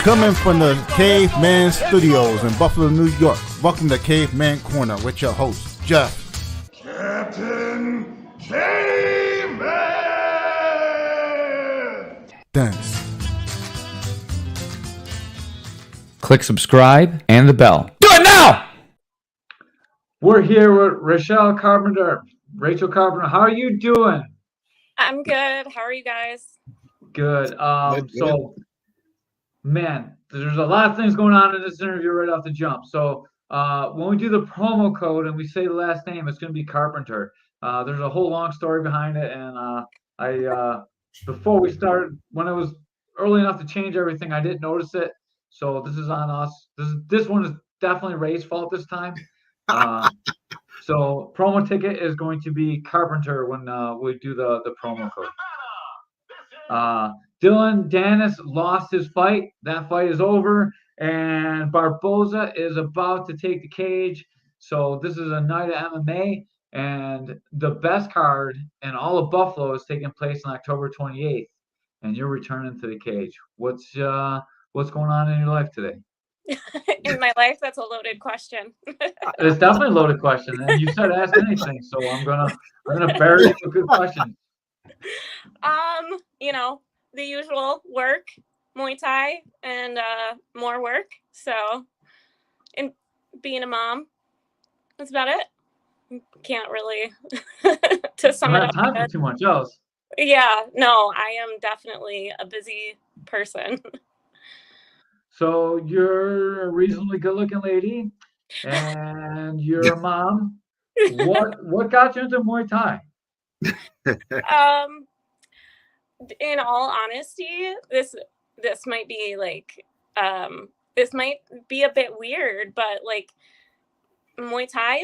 Coming from the Caveman Studios in Buffalo, New York. Welcome to Caveman Corner with your host, Jeff. Captain Caveman! Thanks. Click subscribe and the bell. Do it now! We're here with Rachel Carpenter. Rachel Carpenter, how are you doing? I'm good. How are you guys? Good. So, man, there's a lot of things going on in this interview right off the jump. So, when we do the promo code and we say the last name, it's going to be Carpenter. There's a whole long story behind it, and before we started, when it was early enough to change everything, I didn't notice it. So this is on us. This one is definitely Ray's fault this time. So promo ticket is going to be Carpenter when we do the promo code. Dylan Dennis lost his fight. That fight is over, and Barboza is about to take the cage. So this is a night of MMA, and the best card in all of Buffalo is taking place on October 28th, and you're returning to the cage. What's going on in your life today? In my life, that's a loaded question. It's definitely a loaded question, and you said ask anything, so I'm gonna bury it with good questions. The usual work, Muay Thai, and more work. So, and being a mom, that's about it. Can't really to sum it up. Time for too much else. Yeah, no, I am definitely a busy person. So you're a reasonably good-looking lady, and you're a mom. What got you into Muay Thai? In all honesty, this might be like this might be a bit weird, but like Muay Thai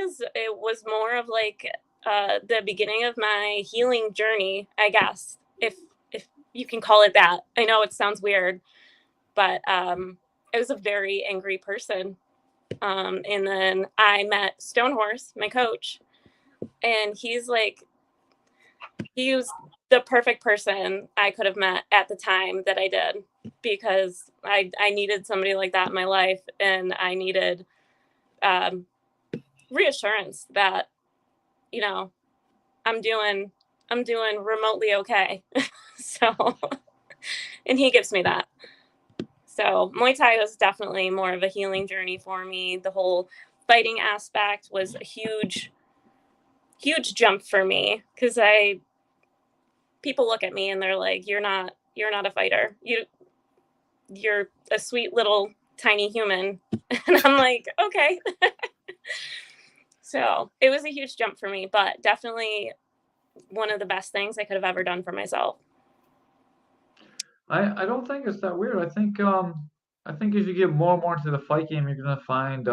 was more of like the beginning of my healing journey, I guess, if you can call it that. I know it sounds weird, but I was a very angry person. And then I met Stonehorse, my coach, and he was the perfect person I could have met at the time that I did, because I needed somebody like that in my life, and I needed reassurance that, I'm doing remotely okay. So, and he gives me that. So Muay Thai was definitely more of a healing journey for me. The whole fighting aspect was a huge, huge jump for me, because people look at me and they're like, you're not a fighter. You're a sweet little tiny human. And I'm like, okay. So it was a huge jump for me, but definitely one of the best things I could have ever done for myself. I don't think it's that weird. I think as you get more and more into the fight game, you're gonna find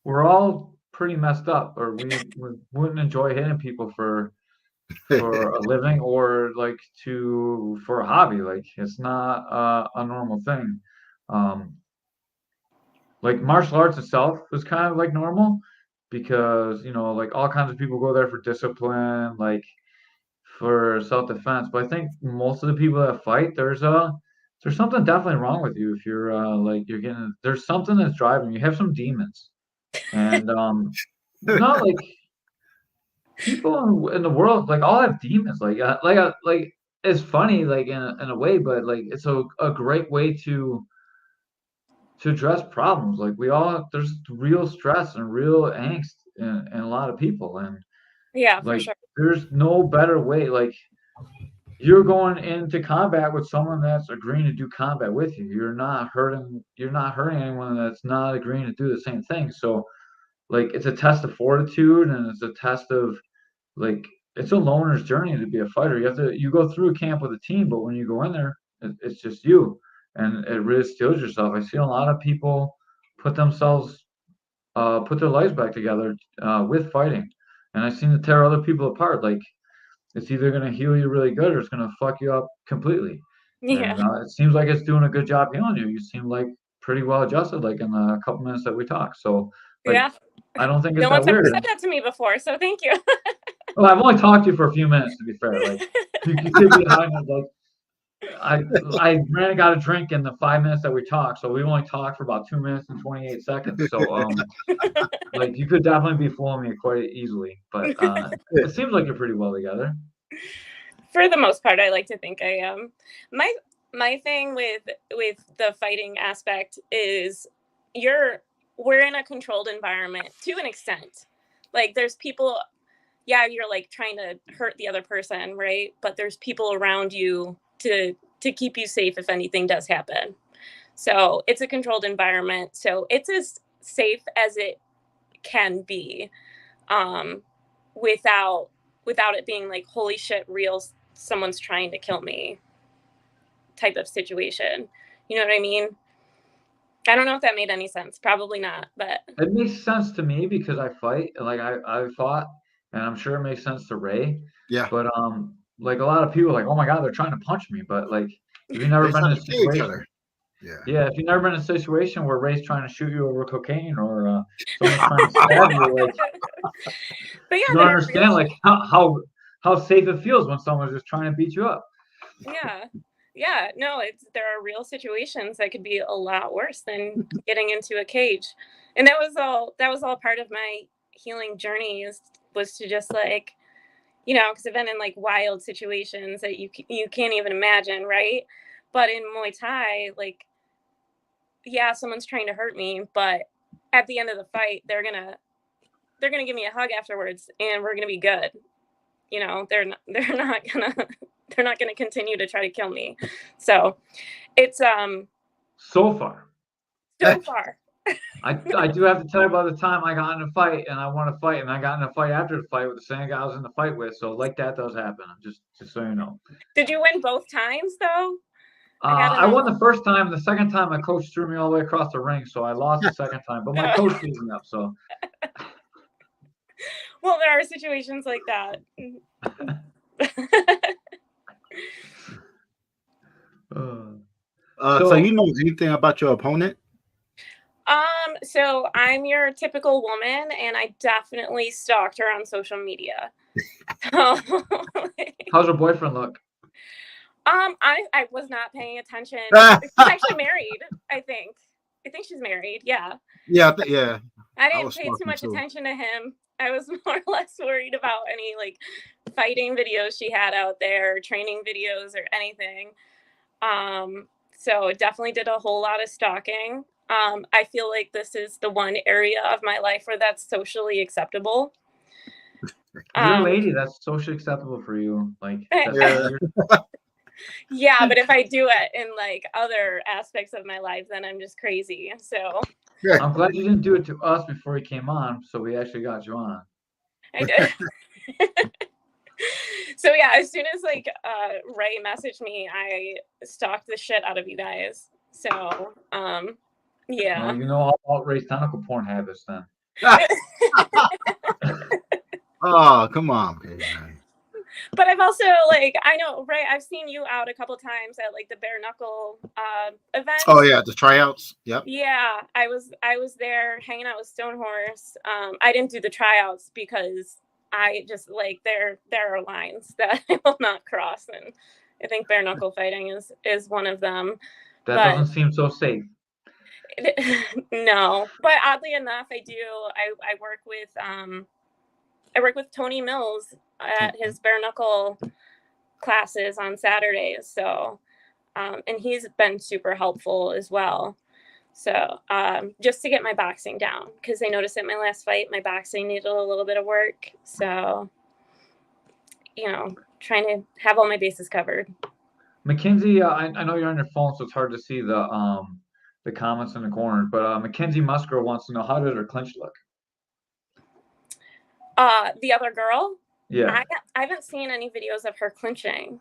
we're all pretty messed up, or we wouldn't enjoy hitting people for a living, or like for a hobby. Like, it's not a normal thing. Like martial arts itself is kind of like normal, because like all kinds of people go there for discipline, like for self-defense. But I think most of the people that fight, there's something definitely wrong with you. If you're there's something that's driving you. You have some demons, and not like people in the world like all have demons. Like it's funny, like in a way, but like it's a great way to address problems. Like there's real stress and real angst in a lot of people, and yeah, for like sure. there's no better way. Like, you're going into combat with someone that's agreeing to do combat with you. You're not hurting anyone that's not agreeing to do the same thing. So like it's a test of fortitude, and it's a test of like it's a loner's journey to be a fighter. You go through a camp with a team, but when you go in there, it's just you, and it really steals yourself. I see a lot of people put their lives back together with fighting, and I've seen it tear other people apart. Like, it's either going to heal you really good, or it's going to fuck you up completely. Yeah. And it seems like it's doing a good job healing you. You seem like pretty well adjusted, like in the couple minutes that we talked. So like, Yeah. I don't think it's No that one's ever weird. said that to me before, so thank you. Well, I've only talked to you for a few minutes, to be fair. Like, you could be behind it, like, I ran and got a drink in the 5 minutes that we talked, so we only talked for about 2 minutes and 28 seconds. So like you could definitely be fooling me quite easily, but it seems like you're pretty well together. For the most part, I like to think I am. My thing with the fighting aspect is we're in a controlled environment to an extent. Like there's people, yeah, you're like trying to hurt the other person, right? But there's people around you to keep you safe if anything does happen. So it's a controlled environment. So it's as safe as it can be, without it being like, holy shit, real, someone's trying to kill me type of situation. You know what I mean? I don't know if that made any sense. Probably not, but it makes sense to me because I fight. Like I fought, and I'm sure it makes sense to Ray. Yeah. But like a lot of people are like, oh my god, they're trying to punch me. But like, if you've never been in a situation, yeah, if you've never been in a situation where Ray's trying to shoot you over cocaine or someone's trying to stab you, like, but yeah, you don't understand like how safe it feels when someone's just trying to beat you up. Yeah, no, there are real situations that could be a lot worse than getting into a cage. And that was all part of my healing journey was to just like, because I've been in like wild situations that you can't even imagine, right? But in Muay Thai, like, yeah, someone's trying to hurt me, but at the end of the fight, they're gonna give me a hug afterwards, and we're gonna be good. They're not gonna continue to try to kill me. So it's so far. I do have to tell you about the time I got in a fight and I won a fight, and I got in a fight after the fight with the same guy I was in the fight with. So like that does happen. Just so you know. Did you win both times though? I won the first time. The second time, my coach threw me all the way across the ring, so I lost the second time. But my coach beat me up. So. Well, there are situations like that. So you know anything about your opponent? So I'm your typical woman, and I definitely stalked her on social media. So, how's her boyfriend look? I was not paying attention. She's actually married, I think. I think she's married. Yeah. Yeah. I didn't pay too much attention to him. I was more or less worried about any like fighting videos she had out there, training videos, or anything. So definitely did a whole lot of stalking. I feel like this is the one area of my life where that's socially acceptable. You're a lady, that's socially acceptable for you. Like, yeah, but if I do it in like other aspects of my life, then I'm just crazy. So I'm glad you didn't do it to us before you came on, so we actually got you on. I did. So yeah, as soon as like Ray messaged me, I stalked the shit out of you guys. So yeah. Well, you know all about Ray's tentacle porn habits then. Oh, come on, man. But I've also I know, Ray, I've seen you out a couple times at like the bare knuckle event. Oh yeah, the tryouts. Yep. Yeah, I was there hanging out with Stonehorse. I didn't do the tryouts because I just like there are lines that I will not cross, and I think bare knuckle fighting is one of them. That doesn't seem so safe. No, but oddly enough, I do. I work with Tony Mills at his bare knuckle classes on Saturdays. So, and he's been super helpful as well. So, just to get my boxing down, because I noticed at my last fight, my boxing needed a little bit of work. So, trying to have all my bases covered. Mackenzie, I know you're on your phone, so it's hard to see the comments in the corner. But Mackenzie Musgrove wants to know, how did her clinch look? The other girl? Yeah. I haven't seen any videos of her clinching.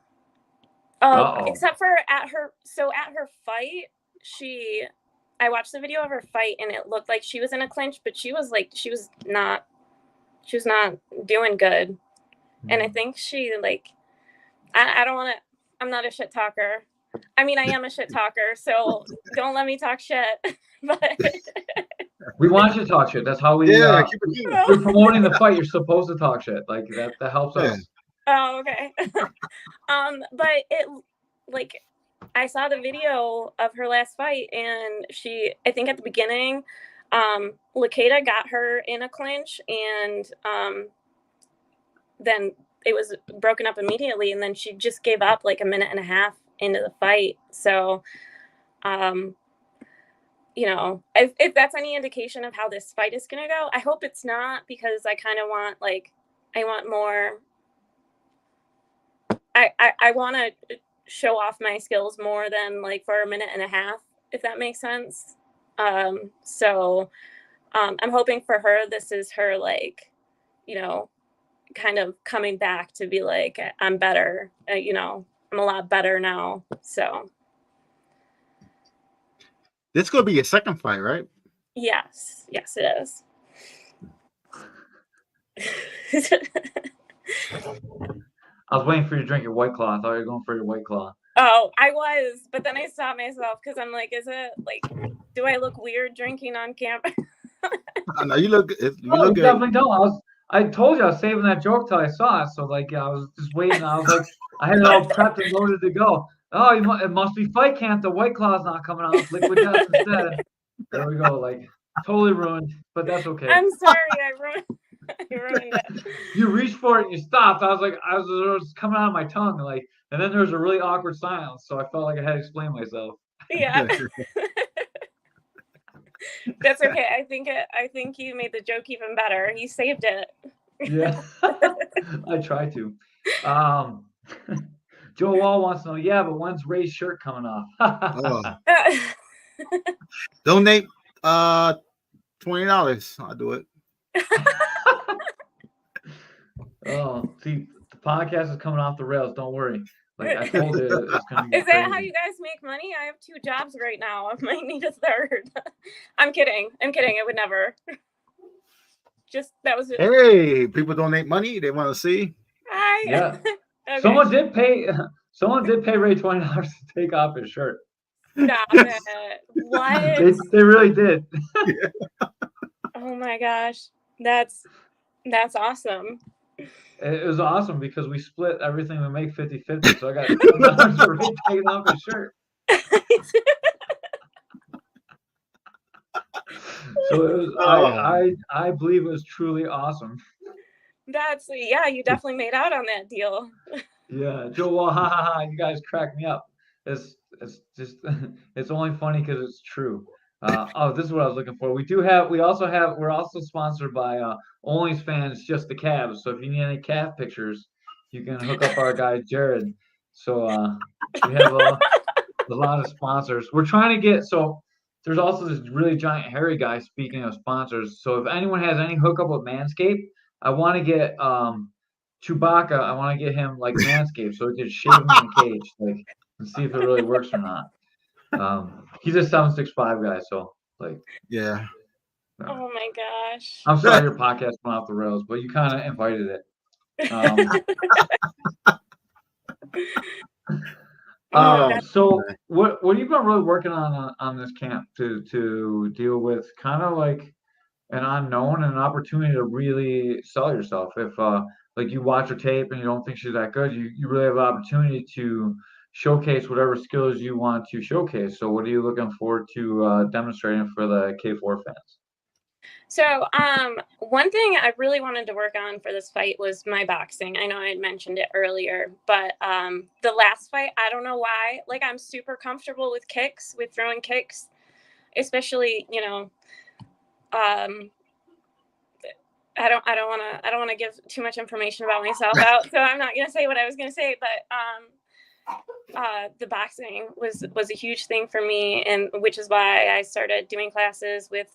Except for at her fight, I watched the video of her fight and it looked like she was in a clinch, but she was not doing good. Mm-hmm. And I think she I don't want to, I'm not a shit talker. I mean, I am a shit talker, so don't let me talk shit. But we want you to talk shit. That's how we. We're promoting the fight. You're supposed to talk shit. Like that helps us. Oh, okay. But it I saw the video of her last fight, and I think at the beginning, Lakeda got her in a clinch, and then it was broken up immediately, and then she just gave up like a minute and a half into the fight. So, if that's any indication of how this fight is going to go, I hope it's not, because I kind of want, I want more. I want to show off my skills more than like for a minute and a half, if that makes sense. So I'm hoping for her, this is her, like, kind of coming back to be like, I'm better, I'm a lot better now. So This going to be your second fight, right? yes, it is. I was waiting for you to drink your White Claw. I thought you were going for your White Claw. Oh, I was, but then I stopped myself because I'm like, is it like, do I look weird drinking on camp? No, you look good. Definitely don't. I told you I was saving that joke till I saw it. So like, I was just waiting. I was like, I had it all prepped and loaded to go. Oh, it must be fight camp. The White Claw's not coming out. Liquid Death instead. There we go. Like, totally ruined, but that's okay. I'm sorry, I ruined it. You reached for it and you stopped. I was coming out of my tongue, like, and then there was a really awkward silence. So I felt like I had to explain myself. Yeah. That's okay. I think you made the joke even better. You saved it. Yeah. I try to. Joe Wall wants to know, yeah, but when's Ray's shirt coming off? Donate $20. I'll do it. Oh, see, the podcast is coming off the rails. Don't worry. Like I told you, it's gonna be Is that crazy. how you guys make money? I have 2 jobs right now. I might need a third. I'm kidding. I would never. Just that was it. Hey, people donate money. They want to see. Yeah. Okay. Someone did pay Ray $20 to take off his shirt. Stop it. What? They really did. Oh my gosh. That's awesome. It was awesome because we split everything we make 50-50. So I got $10 for Ray taking off his shirt. So it was, I believe it was truly awesome. You definitely made out on that deal. Yeah, Joe Wall, ha ha ha! You guys crack me up. It's just it's only funny because it's true. This is what I was looking for. We're also sponsored by OnlyFans, just the calves. So if you need any calf pictures, you can hook up our guy Jared. So we have a lot of sponsors. We're trying to get there's also this really giant hairy guy, speaking of sponsors. So if anyone has any hookup with Manscaped, I want to get Chewbacca. I want to get him like Manscaped, so he could shave him in a cage, like, and see if it really works or not. He's a 7'6" guy, so like. Yeah. Oh my gosh. I'm sorry your podcast went off the rails, but you kind of invited it. So what have you been really working on this camp to deal with kind of like an unknown and an opportunity to really sell yourself? If like you watch her tape and you don't think she's that good, you really have an opportunity to showcase whatever skills you want to showcase. So what are you looking forward to demonstrating for the K4 fans? So one thing I really wanted to work on for this fight was my boxing. I know I had mentioned it earlier, but the last fight, I don't know why, like I'm super comfortable with throwing kicks, especially, I don't want to give too much information about myself out, so I'm not going to say what I was going to say, but the boxing was a huge thing for me, and which is why I started doing classes with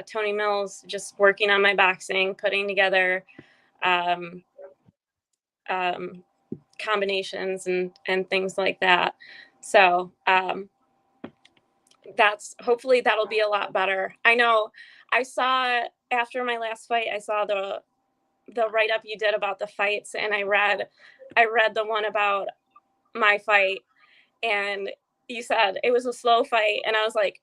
Tony Mills, just working on my boxing, putting together combinations and things like that. So hopefully that'll be a lot better. I know I saw after my last fight, I saw the write-up you did about the fights, and I read the one about my fight, and you said it was a slow fight, and I was like,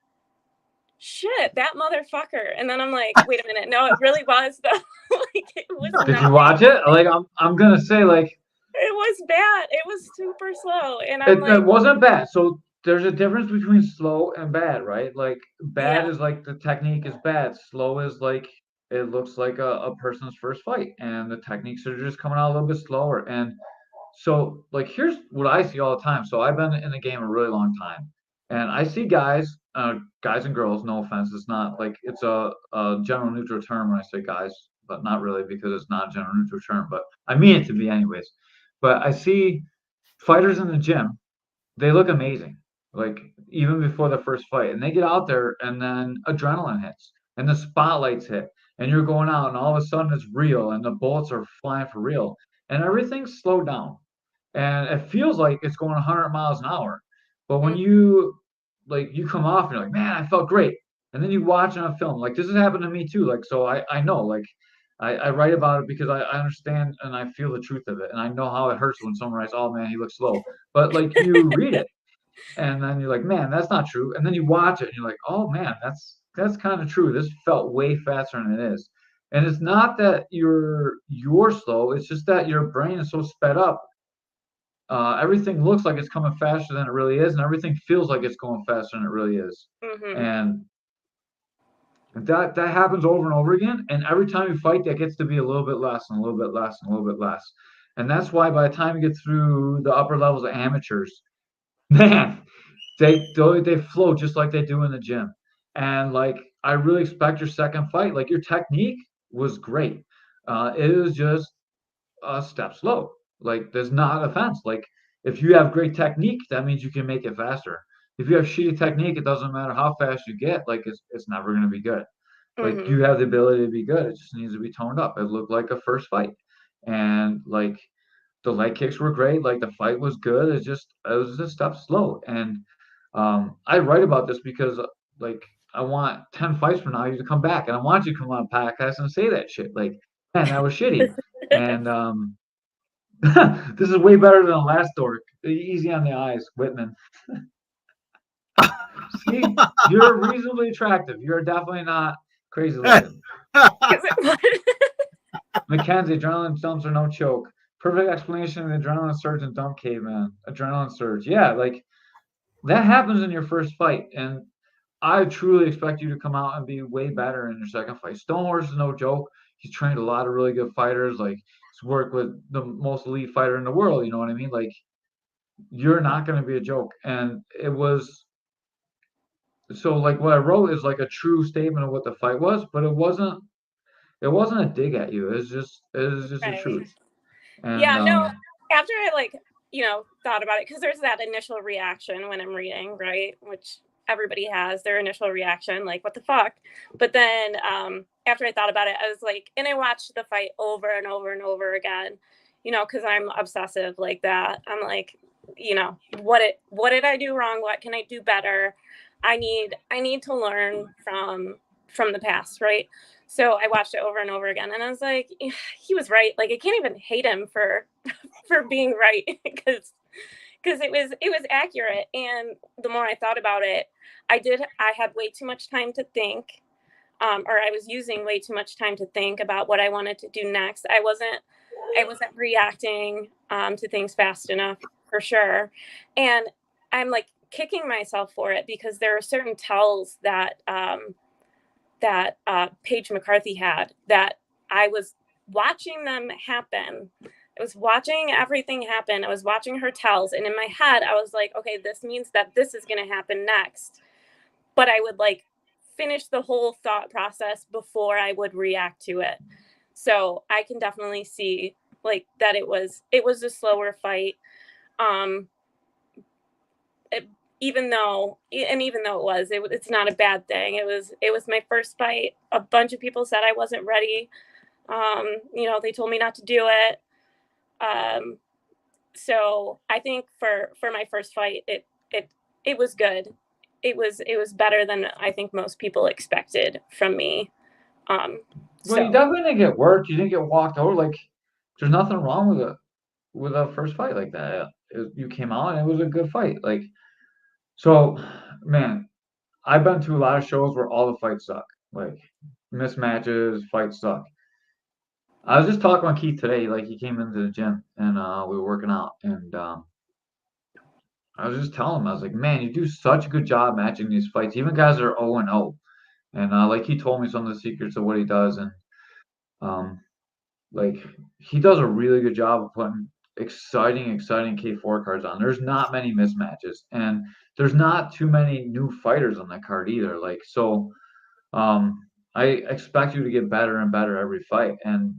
shit, that motherfucker. And then I'm like, wait a minute, no, it really was though. Like, it was Did you watch it? Like I'm gonna say, like, it was bad. It was super slow, and it wasn't bad. So there's a difference between slow and bad, right? Like bad Yeah. is like the technique is bad. Slow is like it looks like a person's first fight, and the techniques are just coming out a little bit slower. And so, like, here's what I see all the time. So I've been in the game a really long time, and I see guys and girls. No offense, it's not like it's a general neutral term when I say guys, but not really because it's not a general neutral term. But I mean it to be anyways. But I see fighters in the gym. They look amazing, like even before the first fight, and they get out there, and then adrenaline hits, and the spotlights hit, and you're going out, and all of a sudden it's real, and the bullets are flying for real, and everything's slowed down and it feels like it's going 100 miles an hour. But when Mm. you come off and you're like, man, I felt great. And then you watch on a film, like this has happened to me too. Like, so I know, like, I write about it because I understand and I feel the truth of it. And I know how it hurts when someone writes, oh man, he looks slow. But like you read it and then you're like, man, that's not true. And then you watch it and you're like, oh man, that's kind of true. This felt way faster than it is. And it's not that you're slow, it's just that your brain is so sped up everything looks like it's coming faster than it really is, and everything feels like it's going faster than it really is. Mhm. And that happens over and over again. And every time you fight, that gets to be a little bit less and a little bit less and a little bit less. And that's why by the time you get through the upper levels of amateurs, man, they flow just like they do in the gym. And like I really expect your second fight, like your technique was great. It was just a step slow. Like there's not a fence. Like if you have great technique, that means you can make it faster. If you have shitty technique, it doesn't matter how fast you get. Like it's never going to be good. Like Mhm. you have the ability to be good. It just needs to be toned up. It looked like a first fight, and like the leg kicks were great. Like the fight was good. It was just step slow. And I write about this because like I want 10 fights from now you to come back, and I want you to come on a podcast and say that shit. Like man, that was shitty. And this is way better than the last dork. Easy on the eyes, Whitman. See, you're reasonably attractive. You're definitely not crazy looking. Is it Mackenzie, adrenaline dumps are no joke. Perfect explanation of the adrenaline surge and dump caveman. Adrenaline surge. Yeah, like that happens in your first fight. And I truly expect you to come out and be way better in your second fight. Stonehorse is no joke. He's trained a lot of really good fighters. Like he's worked with the most elite fighter in the world. You know what I mean? Like you're not going to be a joke. And it was so like what I wrote is like a true statement of what the fight was, but it wasn't a dig at you. It was just the right? truth. And Yeah, no, after I like, thought about it, because there's that initial reaction when I'm reading, right? Which everybody has their initial reaction, like, what the fuck? But then after I thought about it, I was like, and I watched the fight over and over and over again, because I'm obsessive like that. I'm like, what did I do wrong? What can I do better? I need to learn from the past, right? So I watched it over and over again, and I was like, he was right. Like I can't even hate him for being right because it was accurate. And the more I thought about it, I had way too much time to think, or I was using way too much time to think about what I wanted to do next. I wasn't reacting to things fast enough for sure, and I'm like kicking myself for it because there are certain tells that Paige McCarthy had that I was watching them happen. I was watching everything happen. I was watching her tells. And in my head, I was like, okay, this means that this is going to happen next. But I would like finish the whole thought process before I would react to it. So I can definitely see like that it was a slower fight. Um, it, even though it's not a bad thing. It was my first fight. A bunch of people said I wasn't ready. They told me not to do it. um so I think for my first fight, it was good. It was better than I think most people expected from me. um well, you so definitely didn't get worked. You didn't get walked over. Like there's nothing wrong with a first fight like that. You came out and it was a good fight. Like so, man, I've been to a lot of shows where all the fights suck. Like mismatches, fights suck. I was just talking with Keith today. Like he came into the gym and we were working out, and I was just telling him, I was like, man, you do such a good job matching these fights. Even guys that are 0-0. And like he told me some of the secrets of what he does, and um, like he does a really good job of putting exciting K4 cards on. There's not many mismatches, and there's not too many new fighters on that card either. Like so, um, I expect you to get better and better every fight, and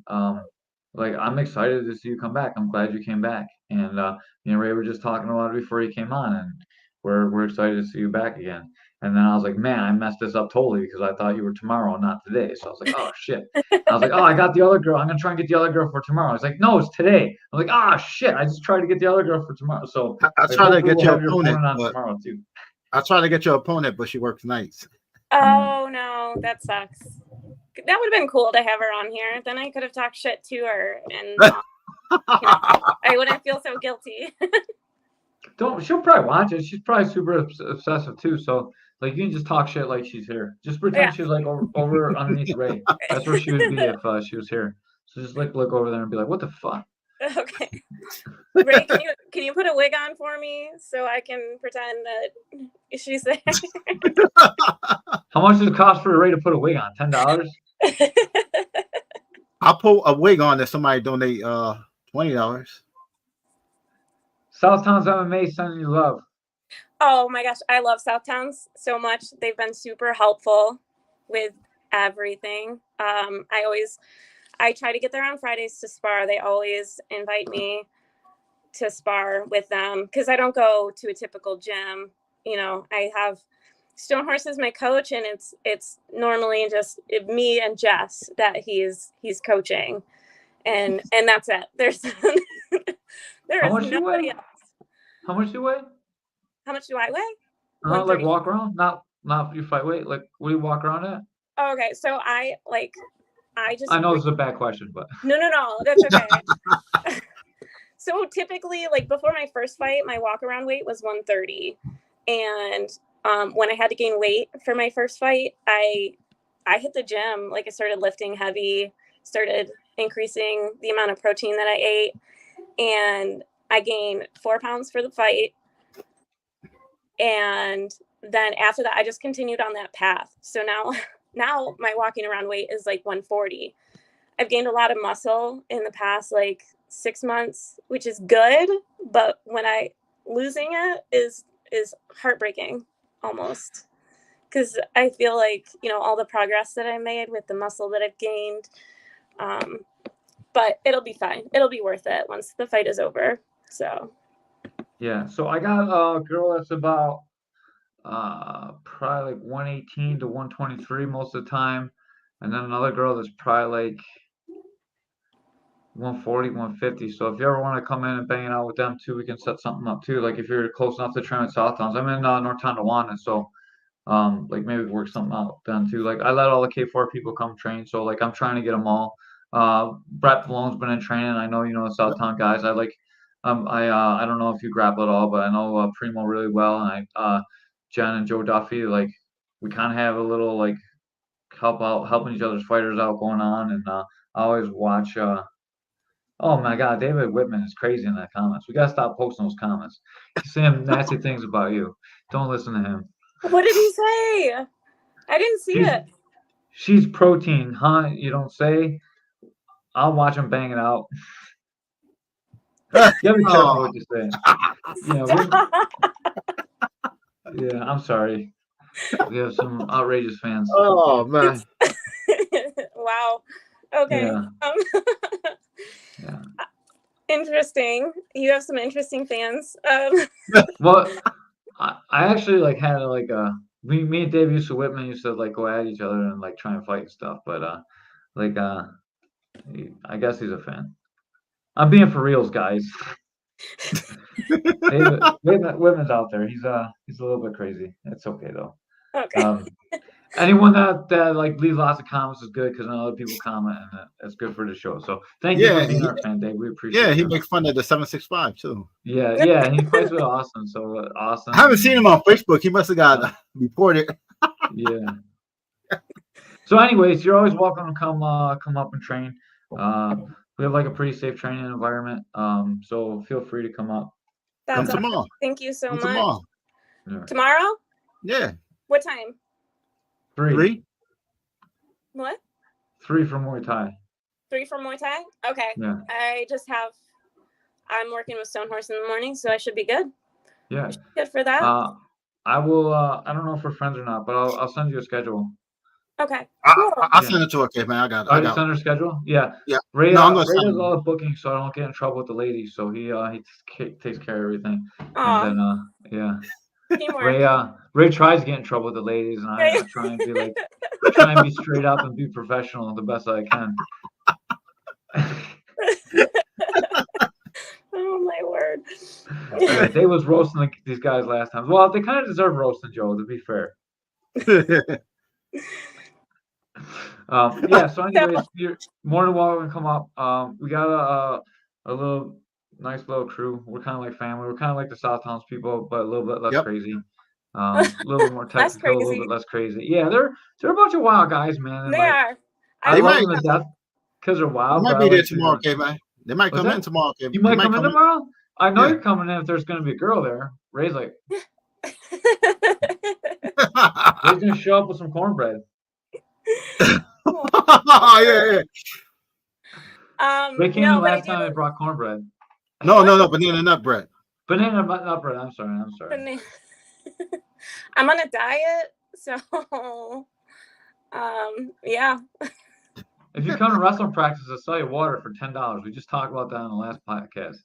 like I'm excited to see you come back. I'm glad you came back, and me and Ray were just talking about it before you came on, and we're excited to see you back again. And then I was like, man, I messed this up totally because I thought you were tomorrow, not today. So I was like, oh shit. I was like, oh, I got the other girl. I'm gonna try and get the other girl for tomorrow. I was like, no, it's today. I'm like, ah, shit. I just tried to get the other girl for tomorrow. So I like, try to hopefully get we'll your have your opponent, opponent on but tomorrow too. I try to get your opponent, but she works nights. Oh no, that sucks. That would have been cool to have her on here. Then I could have talked shit to her, and I wouldn't feel so guilty. She'll probably watch it. She's probably super obsessive too. So like you can just talk shit like she's here. Just pretend she's like over underneath Ray. That's where she would be if she was here. So just like look over there and be like, what the fuck? Okay. Ray, can you put a wig on for me so I can pretend that she's there? How much does it cost for Ray to put a wig on? $10? I'll put a wig on if somebody donate $20. Southtown's MMA sending you love. Oh my gosh, I love Southtowns so much. They've been super helpful with everything. I try to get there on Fridays to spar. They always invite me to spar with them because I don't go to a typical gym. You know, I have Stonehorse as my coach, and it's normally just me and Jess that he's coaching, and that's it. There's there is nobody else. How much do you weigh? How much do I weigh? Like walk around? Not your fight weight. Like what do you walk around at? Oh, okay, so I know this is a bad question, but no, that's okay. So typically, like before my first fight, my walk around weight was 130, and when I had to gain weight for my first fight, I hit the gym. Like I started lifting heavy, started increasing the amount of protein that I ate, and I gained 4 pounds for the fight. And then after that, I just continued on that path. So now my walking around weight is like 140. I've gained a lot of muscle in the past like 6 months, which is good, but when losing it is heartbreaking almost, because I feel like, you know, all the progress that I made with the muscle that I've gained, but it'll be fine. It'll be worth it once the fight is over. So yeah, so I got a girl that's about probably like 118 to 123 most of the time, and then another girl that's probably like 140, 150. So if you ever want to come in and bang it out with them too, we can set something up too. Like if you're close enough to train at Southtowns, I'm in North Tonawanda, so like maybe we work something out then too. Like I let all the K4 people come train, so like I'm trying to get them all. Brett Malone's been in training. I know you know the Southtown guys. I like I don't know if you grapple at all, but I know Primo really well, and Jen and Joe Duffy, like we kind of have a little like helping each other's fighters out going on, and I always watch. Oh my God, David Whitman is crazy in the comments. We gotta stop posting those comments. He's saying nasty things about you. Don't listen to him. what did he say? I didn't see it. She's protein, huh? You don't say. I'll watch him bang it out. You gotta be careful what you say. Yeah, I'm sorry. We have some outrageous fans. Oh man. Wow. Okay. Yeah. Yeah. Interesting. You have some interesting fans. Well, I actually like had like me and Dave used to like go at each other and like try and fight and stuff, but I guess he's a fan. I'm being for reals, guys. Whitman's out there. He's a little bit crazy. It's okay though. Okay. Anyone that like leaves lots of comments is good because then other people comment, and that's good for the show. So thank you for being our fan, Dave. We appreciate it. Yeah, he makes fun of the 765 too. Yeah, he fights with Austin. So Austin. I haven't seen him on Facebook. He must have got reported. Yeah. So, anyways, you're always welcome to come up and train. We have like a pretty safe training environment. So feel free to come up. Come That's awesome. tomorrow. Thank you so Come much. tomorrow. Yeah. Tomorrow? Yeah. What time? 3. What? 3 for Muay Thai. 3 for Muay Thai? Okay. Yeah. I'm working with Stonehorse in the morning, so I should be good. Yeah. Good for that. I will. I don't know if we're friends or not, but I'll send you a schedule. Okay. Cool. I'll Yeah. send it to her, Caveman. I got it. Oh, you send her schedule? Yeah. Yeah. Ray, No, I'm gonna Ray send does him. all the booking, so I don't get in trouble with the ladies. So he takes care of everything. Aw. And then yeah. Teamwork. Ray tries to get in trouble with the ladies, and I try and be straight up and be professional the best I can. Oh my word. Yeah, Dave was roasting these guys last time. Well, they kind of deserve roasting, Joe, to be fair. Yeah, so anyways, you're more than welcome to come up. We got a nice little crew. We're kind of like family. We're kind of like the South Towns people, but a little bit less crazy. A little bit more technical, a little bit less crazy. Yeah, they're a bunch of wild guys, man. And They are. I love them to death because they're wild. They might be there tomorrow, Caveman. They might come in tomorrow, Caveman. You might come in tomorrow? I know you're coming in if there's going to be a girl there. Ray's like, Ray's going to show up with some cornbread. Yeah. Ray came in last time they brought cornbread. No, banana nut bread. Banana nut bread. I'm sorry. I'm on a diet, so yeah. If you come to wrestling practice, I'll sell you water for $10. We just talked about that on the last podcast.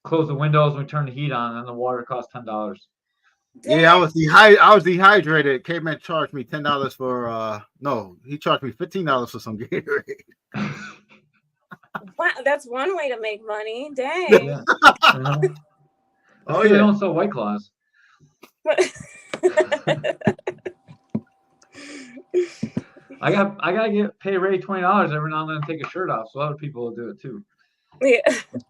Close the windows and we turn the heat on, and the water costs $10. Yeah, I was dehydrated. Caveman charged me $10 for he charged me $15 for some Gatorade. Wow, that's one way to make money. Dang. Yeah. Oh yeah, they don't sell White Claws. I gotta pay Ray $20 every now and then to take a shirt off, so other people will do it too. Yeah.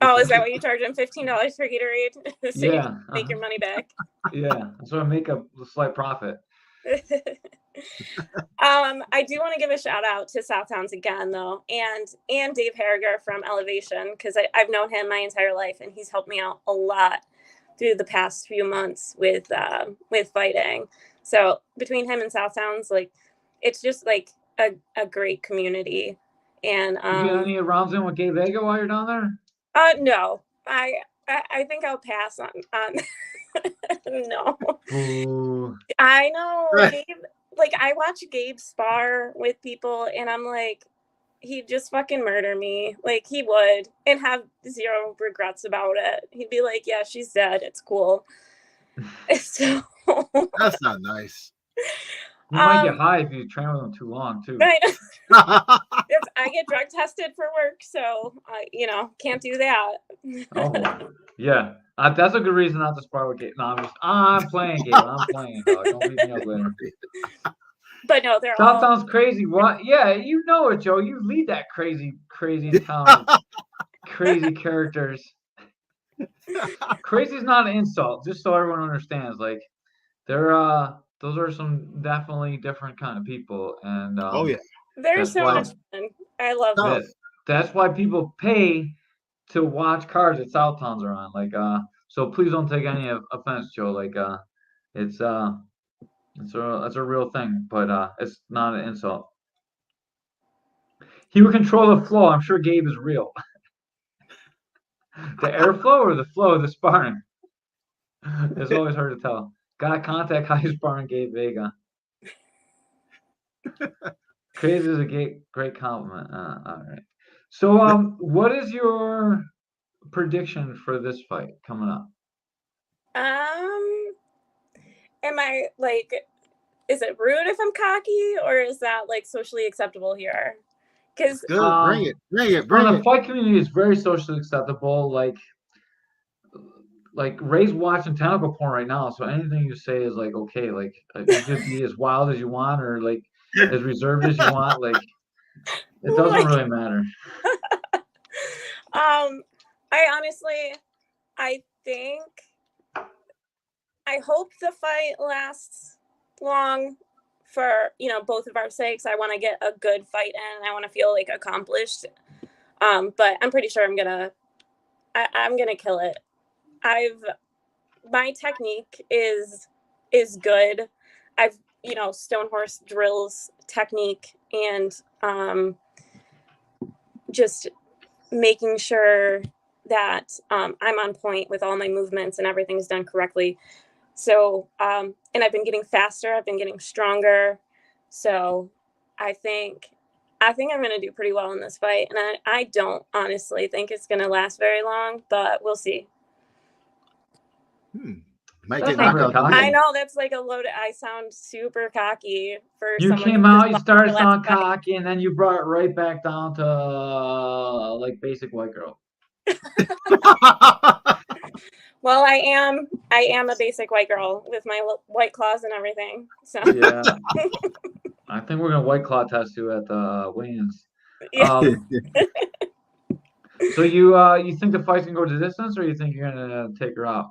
Oh, is that what you charge him? $15 for Gatorade? So yeah. You can make your money back. Yeah. So I make a slight profit. I do want to give a shout out to South Towns again, though, and Dave Harriger from Elevation, because I've known him my entire life, and he's helped me out a lot through the past few months with fighting. So between him and South Towns, like, it's just like a great community. And you get any rounds in with Gay Vega while you're down there? No, I think I'll pass on no. Ooh. I know, Gabe, like, I watch Gabe spar with people, and I'm like, he'd just fucking murder me. Like, he would, and have zero regrets about it. He'd be like, yeah, she's dead. It's cool. So that's not nice. You might get high if you train with them too long, too. Right. I get drug tested for work, so can't do that. Oh, yeah. That's a good reason not to spar with Gabe. No, I'm playing, Gabe. I'm playing. Dog. Don't beat me up later. But no, they're South all Towns crazy. What? Yeah, you know it, Joe. You lead that crazy and talented, crazy characters. Crazy is not an insult, just so everyone understands. Like, those are some definitely different kind of people, and they're so much fun. I love it. That's why people pay to watch cards that South Towns are on. Like, so please don't take any offense, Joe. Like, it's a real thing, but it's not an insult. He would control the flow. I'm sure Gabe is real. The airflow or the flow of the sparring? It's always hard to tell. Gotta contact high sparring Gabe Vega. Crazy is a great compliment. All right. So, what is your prediction for this fight coming up? Am I like? Is it rude if I'm cocky, or is that like socially acceptable here? Because bring it. The fight community is very socially acceptable. Like Ray's watching tentacle porn right now, so anything you say is like okay. Like you just be as wild as you want, or like as reserved as you want. Like it doesn't really matter. I hope the fight lasts long for both of our sakes. I want to get a good fight in. I want to feel like accomplished. But I'm pretty sure I'm gonna kill it. my technique is good. I've stone horse drills technique, and just making sure that I'm on point with all my movements and everything's done correctly. So and I've been getting faster, I've been getting stronger. So I think I'm going to do pretty well in this fight, and I don't honestly think it's going to last very long, but we'll see. Might That's get not knocked very out. cocky. I know that's like a load. I sound super cocky for You someone came who out, just you lost started their last sounding fight. cocky, and then you brought it right back down to like basic white girl. Well, I am a basic white girl with my white claws and everything. So Yeah. I think we're gonna white claw test you at the weigh-ins. yeah. So you think the fight's gonna go to distance, or you think you're gonna take her out?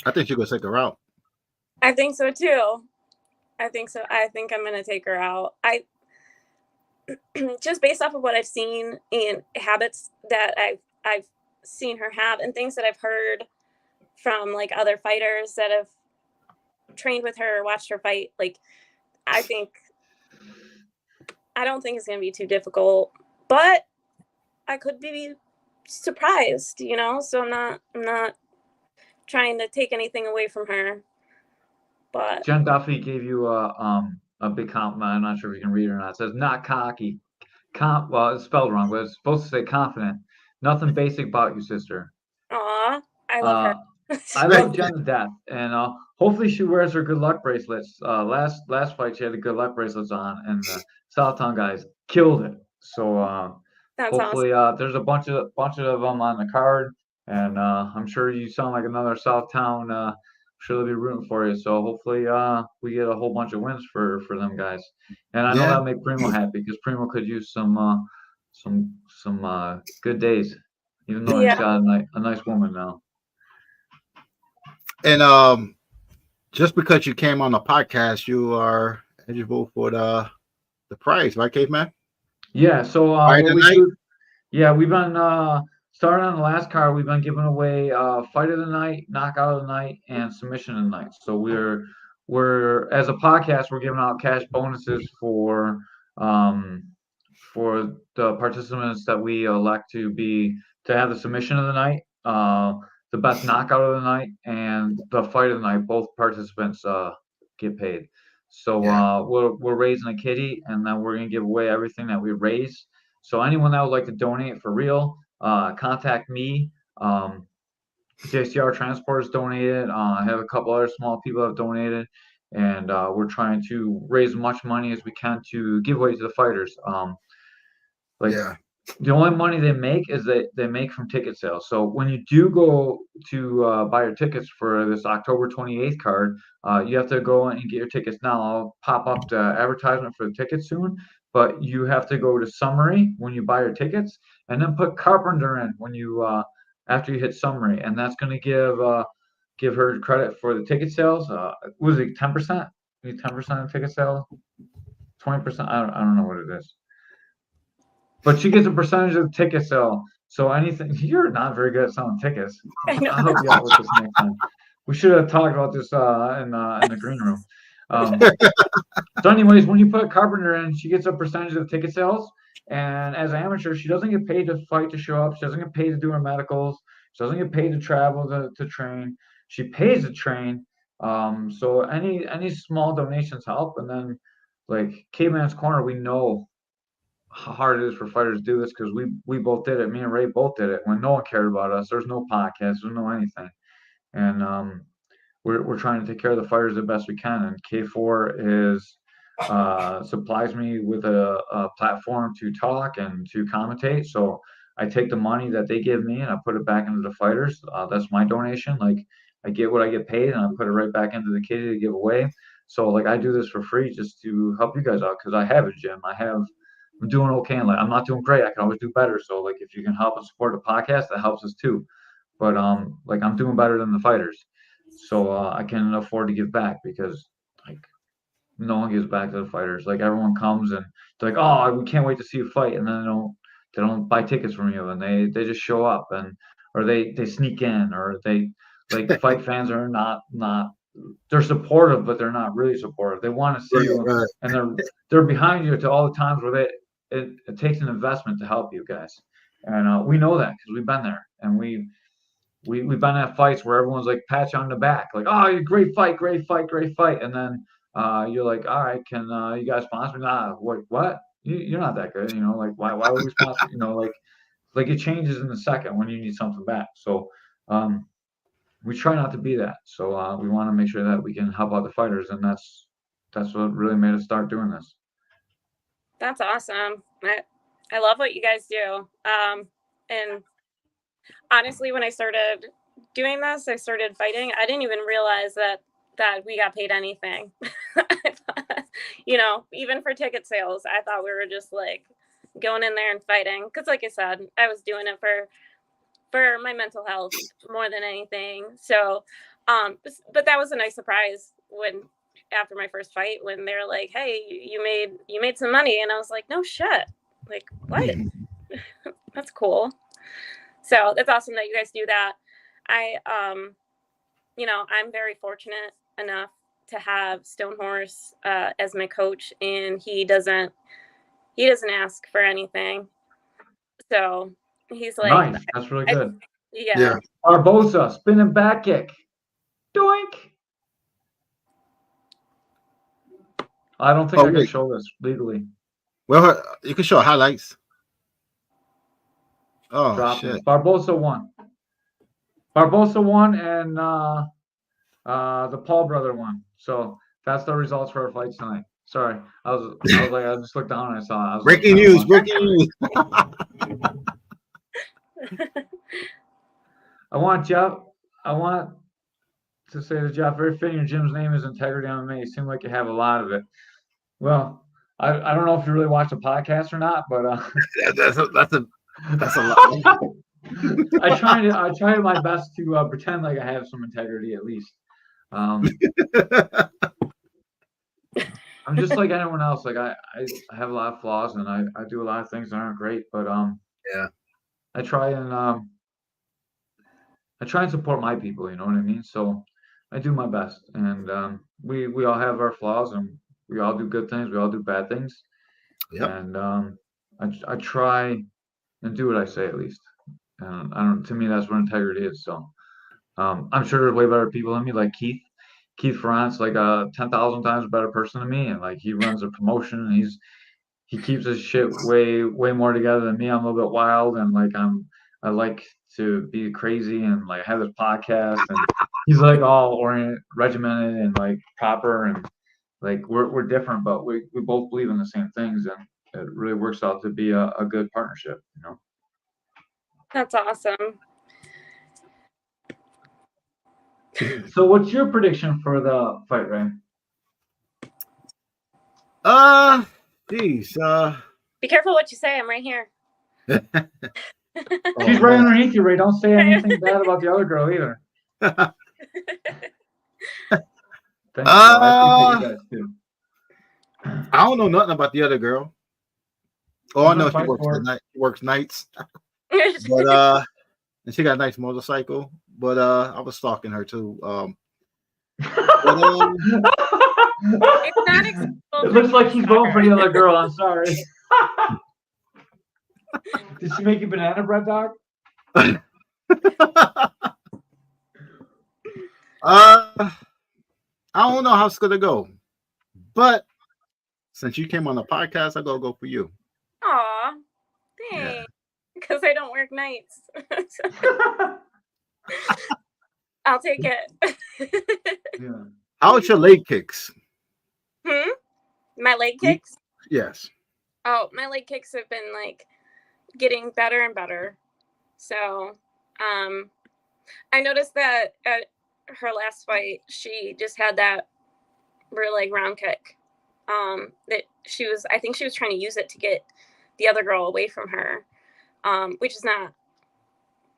I think she's gonna take her out. I think so too. I think so. I think I'm gonna take her out. I just based off of what I've seen and habits that I've seen her have and things that I've heard from like other fighters that have trained with her, watched her fight. Like I don't think it's gonna be too difficult, but I could be surprised, So I'm not trying to take anything away from her. But Jen Duffy gave you a big compliment. I'm not sure if you can read it or not. It says not cocky. Well, it's spelled wrong, but it's supposed to say confident. Nothing basic about you, sister. aw, I love her. I love Jen to death, and hopefully she wears her good luck bracelets. Last fight she had the good luck bracelets on, and the Southtown guys killed it. So That's hopefully awesome. there's a bunch of them on the card, and I'm sure you sound like another Southtown. I'm sure they'll be rooting for you. So hopefully we get a whole bunch of wins for them guys, and I know Yeah. that'll make Primo happy because Primo could use some good days, even though he's got a nice woman now. And just because you came on the podcast, you are eligible for the prize, right, Caveman? Yeah. So Friday what we night? do? Yeah, we've been starting on the last card. We've been giving away fight of the night, knockout of the night, and submission of the night. So we're as a podcast, we're giving out cash bonuses for the participants that we elect to have the submission of the night, the best knockout of the night, and the fight of the night. Both participants get paid. So we're raising a kitty, and then we're gonna give away everything that we raise. So anyone that would like to donate for real, contact me. JCR Transport has donated. I have a couple other small people that have donated, and we're trying to raise as much money as we can to give away to the fighters. The only money they make is that they make from ticket sales. So when you do go to buy your tickets for this October 28th card, you have to go and get your tickets now. I'll pop up the advertisement for the tickets soon, but you have to go to summary when you buy your tickets, and then put Carpenter in when you after you hit summary, and that's going to give her credit for the ticket sales. Was it 10%? 10% of ticket sales? 20%? I don't know what it is. But she gets a percentage of the ticket sale. So anything, you're not very good at selling tickets. I'll help you out with this next time. We should have talked about this in the green room. So anyways, when you put Carpenter in, she gets a percentage of the ticket sales. And as an amateur, she doesn't get paid to fight to show up. She doesn't get paid to do her medicals. She doesn't get paid to travel to train. She pays to train. So any small donations help. And then like Caveman's Corner, we know how hard it is for fighters to do this because we both did it. Me and Ray both did it when no one cared about us. There's no podcast, there's no anything, and we're trying to take care of the fighters the best we can. And K4 is supplies me with a platform to talk and to commentate. So I take the money that they give me and I put it back into the fighters. That's my donation. Like I get what I get paid and I put it right back into the kitty to give away. So like I do this for free just to help you guys out because I have a gym. I'm doing okay. Like I'm not doing great. I can always do better. So like if you can help and support the podcast, that helps us too. But like I'm doing better than the fighters. So I can afford to give back because like no one gives back to the fighters. Like everyone comes and they're like, oh, we can't wait to see you fight, and then they don't buy tickets from you, and they just show up, and or they sneak in, or they like fight fans are not they're supportive, but they're not really supportive. They want to see you, right. and they're behind you to all the times where it takes an investment to help you guys, and we know that because we've been there, and we've been at fights where everyone's like pat you on the back, like, oh, great fight, great fight, great fight, and then you're like, all right, can you guys sponsor me? Nah, what? You're not that good, like why would we sponsor? Like it changes in a second when you need something back. So we try not to be that. So we want to make sure that we can help out the fighters, and that's what really made us start doing this. That's awesome. I love what you guys do. And honestly, when I started doing this, I started fighting. I didn't even realize that we got paid anything. Even for ticket sales, I thought we were just like going in there and fighting. Because, like I said, I was doing it for my mental health more than anything. So, but that was a nice surprise when after my first fight, when they're like, "Hey, you made some money," and I was like, "No shit, like what?" That's cool. So that's awesome that you guys do that. I'm very fortunate enough to have Stonehorse as my coach, and he doesn't ask for anything. So he's like, nice. That's really good. Yeah. Barbosa, spinning back kick. Doink. I don't think I can show this legally. Well, you can show highlights. Oh, Drop shit. it. Barbosa won. And the Paul brother won. So that's the results for our fights tonight. Sorry. I was like, I just looked down and I saw it. Breaking news. I want to say to Jeff, very fitting your gym's name is Integrity MMA. You seem like you have a lot of it. Well, I don't know if you really watch the podcast or not, but that's a lot. I try my best to pretend like I have some integrity at least. I'm just like anyone else. Like I have a lot of flaws, and I do a lot of things that aren't great. But yeah, I try and support my people. You know what I mean? So I do my best, and we all have our flaws, and we all do good things. We all do bad things. Yep. And I try and do what I say at least. And to me, that's what integrity is. So I'm sure there's way better people than me, like Keith Ferrant's like 10,000 times a better person than me, and like he runs a promotion, and he keeps his shit way more together than me. I'm a little bit wild, and like I like to be crazy, and like have this podcast, and he's like all regimented and like proper, and like we're different, but we both believe in the same things, and it really works out to be a good partnership, That's awesome. So what's your prediction for the fight, Ray? Geez. Be careful what you say. I'm right here. She's right underneath you, Ray. Don't say anything bad about the other girl either. Thanks, I appreciate you guys too. I don't know nothing about the other girl. Oh, I know she works nights. But and she got a nice motorcycle. But I was stalking her too. It's not it looks like he's going for the other girl. I'm sorry. Did she make you banana bread, dog? I don't know how it's gonna go, but since you came on the podcast, I gotta go for you. Aw, thanks. Because I don't work nights. I'll take it. Yeah. How's your leg kicks? My leg kicks? Yes. Oh, my leg kicks have been like getting better and better. So, I noticed that at her last fight, she just had that real like round kick. That I think she was trying to use it to get the other girl away from her, which is not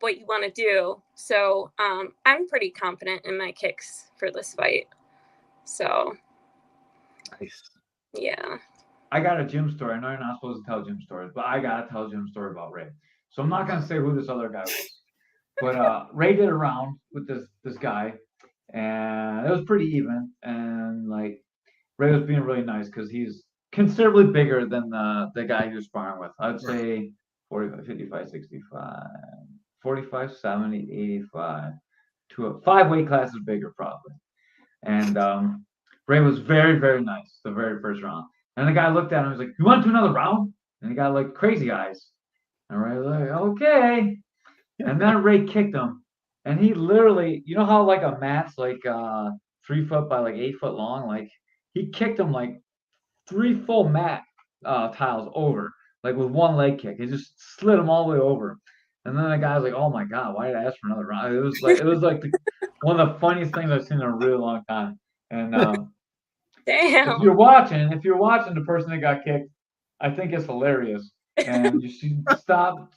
what you want to do. So, I'm pretty confident in my kicks for this fight. So, nice. Yeah. I got a gym story. I know you're not supposed to tell gym stories, but I gotta tell a gym story about Ray. So I'm not gonna say who this other guy was. But Ray did a round with this guy, and it was pretty even. And like Ray was being really nice because he's considerably bigger than the guy he was sparring with. I'd say 45, 55, 65, 45, 70, 85. To a 5 weight classes bigger probably. And Ray was very, very nice the very first round. And the guy looked at him and was like, "You want to do another round?" And he got like crazy eyes. And Ray was like, "Okay." And then Ray kicked him. And he literally, you know how like a mat's like 3 foot by like 8 foot long? Like he kicked him like 3 full mat tiles over, like with one leg kick. He just slid him all the way over. And then the guy was like, "Oh my God, why did I ask for another round?" It was like one of the funniest things I've seen in a really long time. And Damn. if you're watching the person that got kicked, I think it's hilarious. And you should stop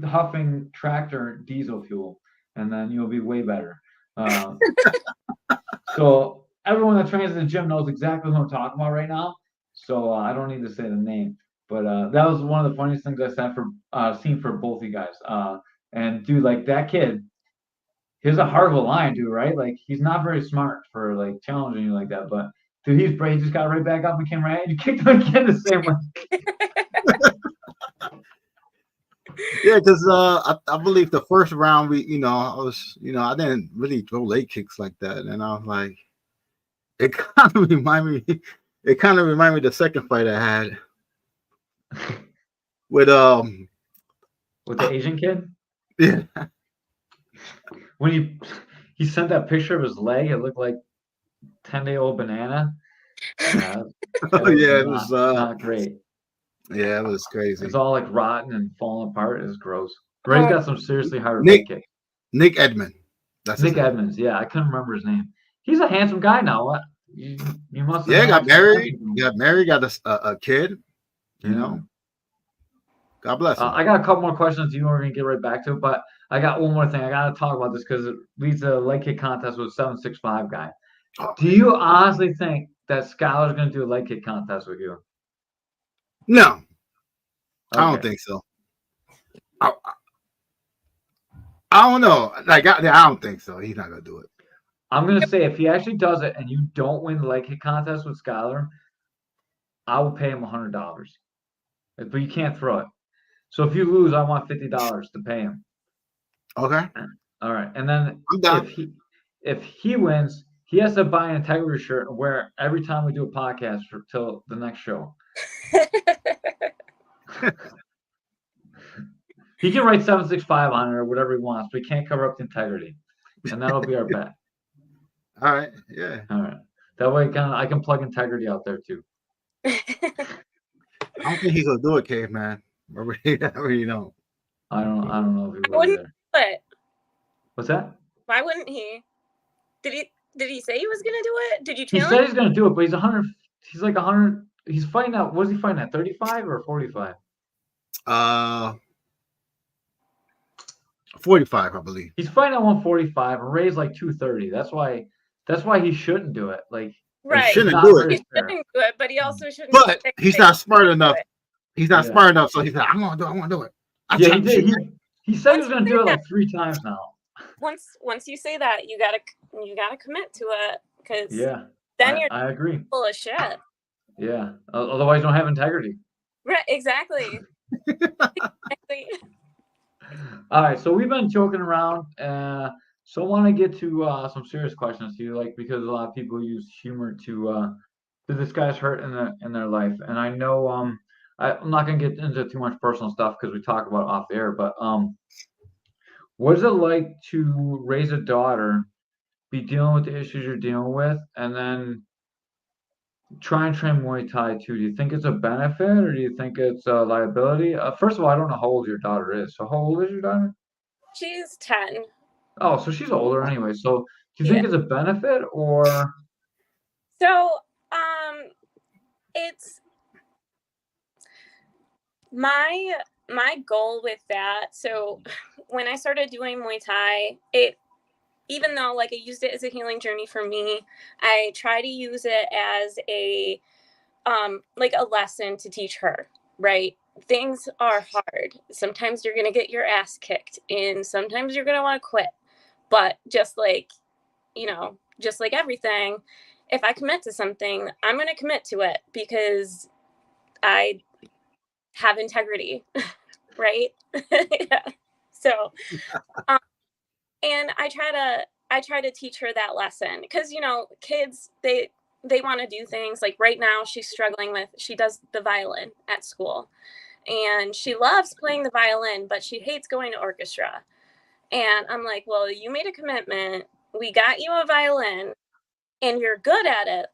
huffing tractor diesel fuel, and then you'll be way better. So everyone that trains in the gym knows exactly who I'm talking about right now. So I don't need to say the name, but that was one of the funniest things I seen for both you guys. And dude, like that kid, he's a heart of a lion, dude, right? Like he's not very smart for like challenging you like that, but dude, he just got right back up and came right at you, kicked him again the same way. Yeah, because I believe the first round I didn't really throw leg kicks like that, and I was like, it kind of reminded me of the second fight I had with the Asian kid. Yeah. When he sent that picture of his leg, it looked like 10-day-old banana. It was not great. Yeah, it was crazy. It's all like rotten and falling apart. It's gross. Ray's got some seriously hard leg kicks. Nick Edmond. That's Nick Edmonds. Yeah, I couldn't remember his name. He's a handsome guy now. What? You must have. Yeah, got married. Got a kid. You know. God bless him. I got a couple more questions. You are going to get right back to it, but I got one more thing. I got to talk about this because it leads to a leg kick contest with a 765 guy. Oh. Do you honestly think that Skylar's going to do a leg kick contest with you? No, okay. I don't think so. I don't know. Like I don't think so. He's not going to do it. I'm going to say if he actually does it and you don't win the leg kick contest with Skylar, I will pay him $100. But you can't throw it. So if you lose, I want $50 to pay him. Okay. All right. And then if he wins, he has to buy an integrity shirt and wear it every time we do a podcast till the next show. He can write 765 on it or whatever he wants, but he can't cover up the integrity. And that'll be our bet. All right. Yeah. All right. That way I can plug integrity out there too. I don't think he's gonna do it, Caveman. I really don't. I don't know if he will wouldn't either. But What's that? Why wouldn't he? Did he say he was gonna do it? Did you He tell said him? he's gonna do it, but he's 100. He's like 100. He's fighting out. What is he fighting at? 35 or 45? 45, I believe. He's fighting at 145 and Ray's like 230. That's why he shouldn't do it. Like right. He shouldn't do it, but he also shouldn't. But he's not smart enough. He's not smart enough, so he said, "I'm gonna do it." Yeah, he did. He said he was gonna do it like 3 times now. Once you say that, you gotta commit to it because then I agree. Full of shit. Yeah. Otherwise, you don't have integrity. Right. Exactly. Exactly. All right. So we've been joking around. So I want to get to some serious questions to you, like because a lot of people use humor to disguise hurt in their life, and I know I'm not gonna get into too much personal stuff because we talk about it off the air, but what is it like to raise a daughter, be dealing with the issues you're dealing with, and then try and train Muay Thai too? Do you think it's a benefit or do you think it's a liability? First of all, I don't know how old your daughter is. So how old is your daughter? She's 10. Oh, so she's older anyway. So do you think it's a benefit or? So, it's my goal with that. So when I started doing Muay Thai, even though like I used it as a healing journey for me, I try to use it as a like a lesson to teach her, right? things are hard. Sometimes you're going to get your ass kicked, and sometimes you're going to want to quit. But just like, just like everything, if I commit to something, I'm going to commit to it because I have integrity, right? Yeah. So, and I try to teach her that lesson because kids they want to do things. Like right now she does the violin at school, and she loves playing the violin, but she hates going to orchestra. And I'm like, well, you made a commitment, we got you a violin, and you're good at it,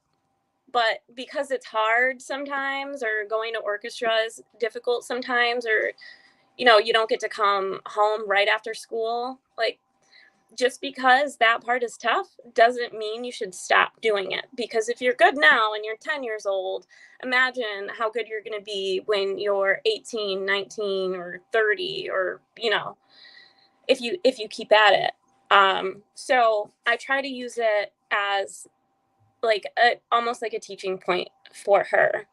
but because it's hard sometimes, or going to orchestra is difficult sometimes, or you don't get to come home right after school, like, just because that part is tough doesn't mean you should stop doing it. Because if you're good now and you're 10 years old, imagine how good you're going to be when you're 18, 19, or 30, or if you keep at it. So I try to use it as like almost like a teaching point for her.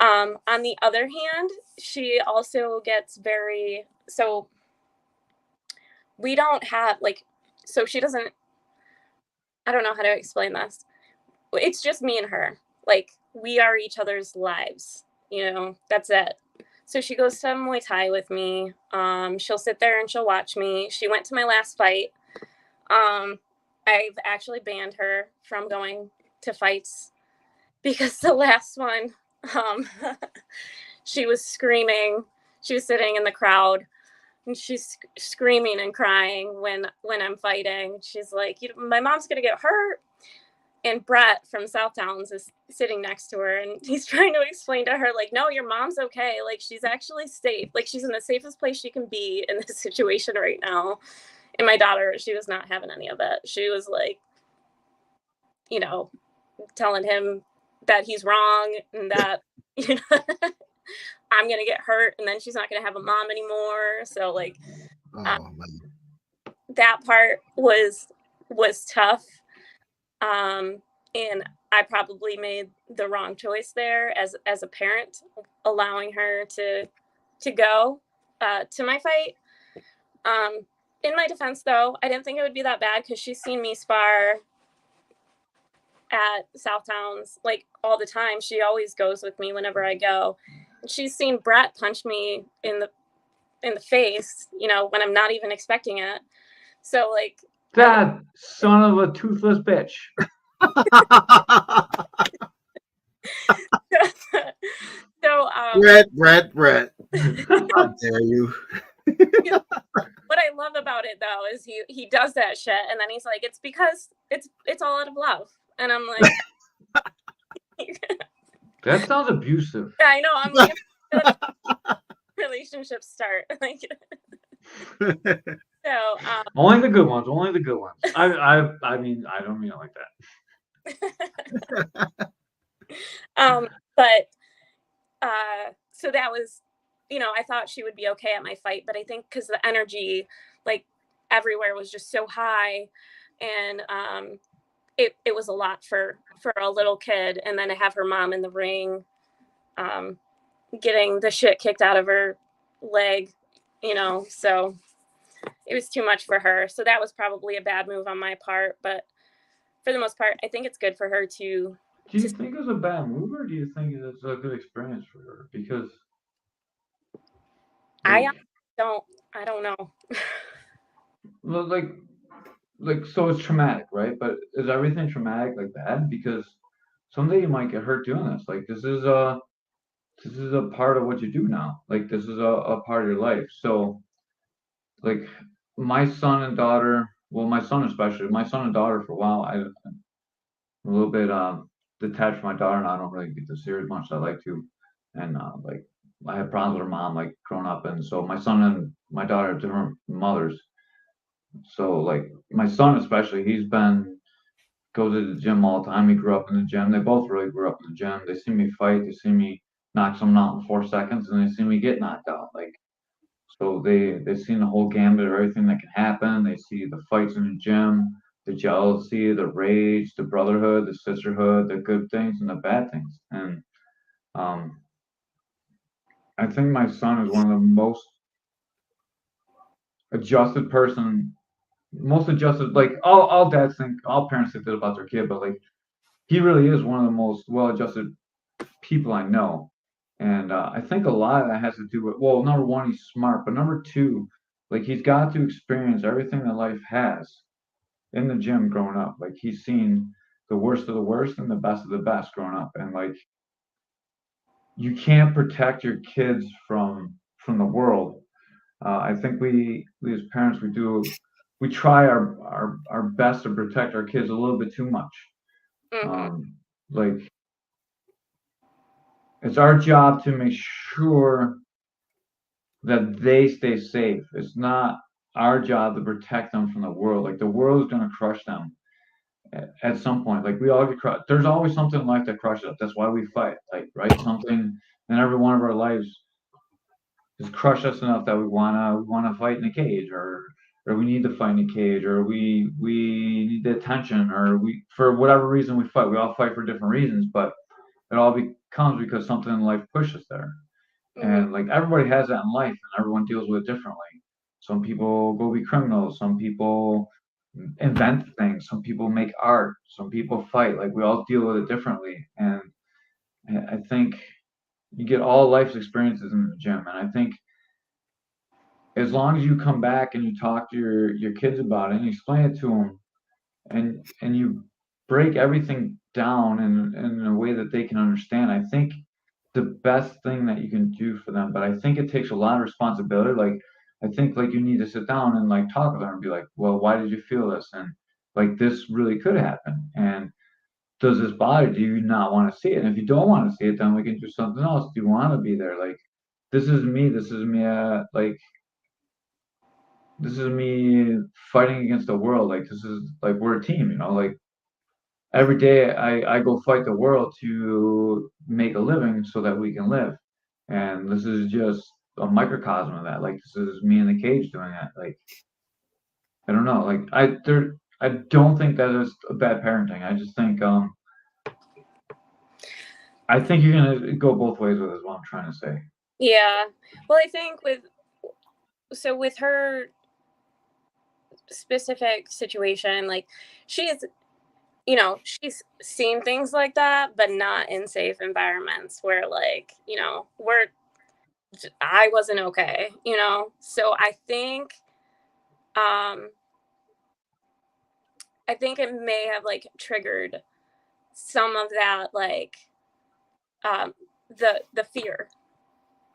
On the other hand, she also gets very, so we don't have like, so she doesn't, I don't know how to explain this. It's just me and her. Like, we are each other's lives, that's it. So she goes to Muay Thai with me. She'll sit there and she'll watch me. She went to my last fight. I've actually banned her from going to fights because the last one, um, she was screaming. She was sitting in the crowd, and she's screaming and crying when I'm fighting. She's like, my mom's gonna get hurt. And Brett from South Towns is sitting next to her, and he's trying to explain to her, like, no, your mom's okay. Like, she's actually safe. Like, she's in the safest place she can be in this situation right now. And my daughter, she was not having any of it. She was like, telling him that he's wrong, and that, I'm going to get hurt, and then she's not going to have a mom anymore. So, like, that part was tough. And I probably made the wrong choice there as a parent, allowing her to go to my fight. In my defense, though, I didn't think it would be that bad because she's seen me spar at South Towns like all the time. She always goes with me whenever I go. She's seen Brett punch me in the face, when I'm not even expecting it. So, like, that son of a toothless bitch. So, Brett. How dare you? What I love about it, though, is he does that shit, and then he's like, it's because it's all out of love. And I'm like, that sounds abusive. Yeah, I know. I'm like, relationships start. Like, so only the good ones. Only the good ones. I mean, I don't mean it like that. But so that was, I thought she would be okay at my fight, but I think because the energy, like, everywhere was just so high, and it was a lot for a little kid, and then to have her mom in the ring, getting the shit kicked out of her leg, so it was too much for her. So that was probably a bad move on my part, but for the most part, I think it's good for her to. Do you think it was a bad move, or do you think it's a good experience for her? Because I don't know. Well, like so it's traumatic, right? But is everything traumatic like bad? Because someday you might get hurt doing this. Like, this is a part of what you do now. Like, this is a part of your life. So, like, my son and daughter, well, my son especially, my son and daughter, for a while, I'm a little bit detached from my daughter, and I don't really get to see her as much as I like to. And like, I had problems with her mom, like, growing up, and so my son and my daughter have different mothers. So, like, my son especially, goes to the gym all the time. He grew up in the gym. They both really grew up in the gym. They see me fight. They see me knock someone out in 4 seconds, and they see me get knocked out. Like, so they've seen the whole gambit of everything that can happen. They see the fights in the gym, the jealousy, the rage, the brotherhood, the sisterhood, the good things and the bad things. And I think my son is one of the most adjusted person, most adjusted. Like all dads think, all parents think that about their kid, but like he really is one of the most well-adjusted people I know. And I think a lot of that has to do with, well, number one, he's smart, but number two, like he's got to experience everything that life has in the gym growing up. Like he's seen the worst of the worst and the best of the best growing up. And like you can't protect your kids from the world. I think we as parents we try our best to protect our kids a little bit too much. Like it's our job to make sure that they stay safe. It's not our job to protect them from the world. Like the world is going to crush them at some point. Like we all get crushed. There's always something in life that crushes us. That's why we fight. Like right, something in every one of our lives has crushed us enough that we wanna fight in a cage, or we need to fight in a cage, or we need the attention, or we for whatever reason we fight. We all fight for different reasons, but it all becomes because something in life pushes there. And like everybody has that in life, and everyone deals with it differently. Some people go be criminals. Some people invent things. Some people make art. Some people fight. Like we all deal with it differently. And I think you get all life's experiences in the gym. And I think as long as you come back and you talk to your kids about it and you explain it to them, and you break everything down in a way that they can understand, I think the best thing that you can do for them. But I think it takes a lot of responsibility. Like I think like you need to sit down and like talk with them and be like, well, why did you feel this? And like this really could happen. And does this bother you? Do you not want to see it? And if you don't want to see it, then we can do something else. Do you want to be there? Like this is me. This is me. Like this is me fighting against the world. Like this is like we're a team. Like every day I go fight the world to make a living so that we can live. And this is just a microcosm of that. Like this is me in the cage doing that. Like I don't know. Like I don't think that is a bad parenting. I just think I think you're gonna go both ways with it, is what I'm trying to say. Yeah. Well, I think with her specific situation, like she's seen things like that, but not in safe environments where like, I wasn't okay, So I think it may have like triggered some of that, like the fear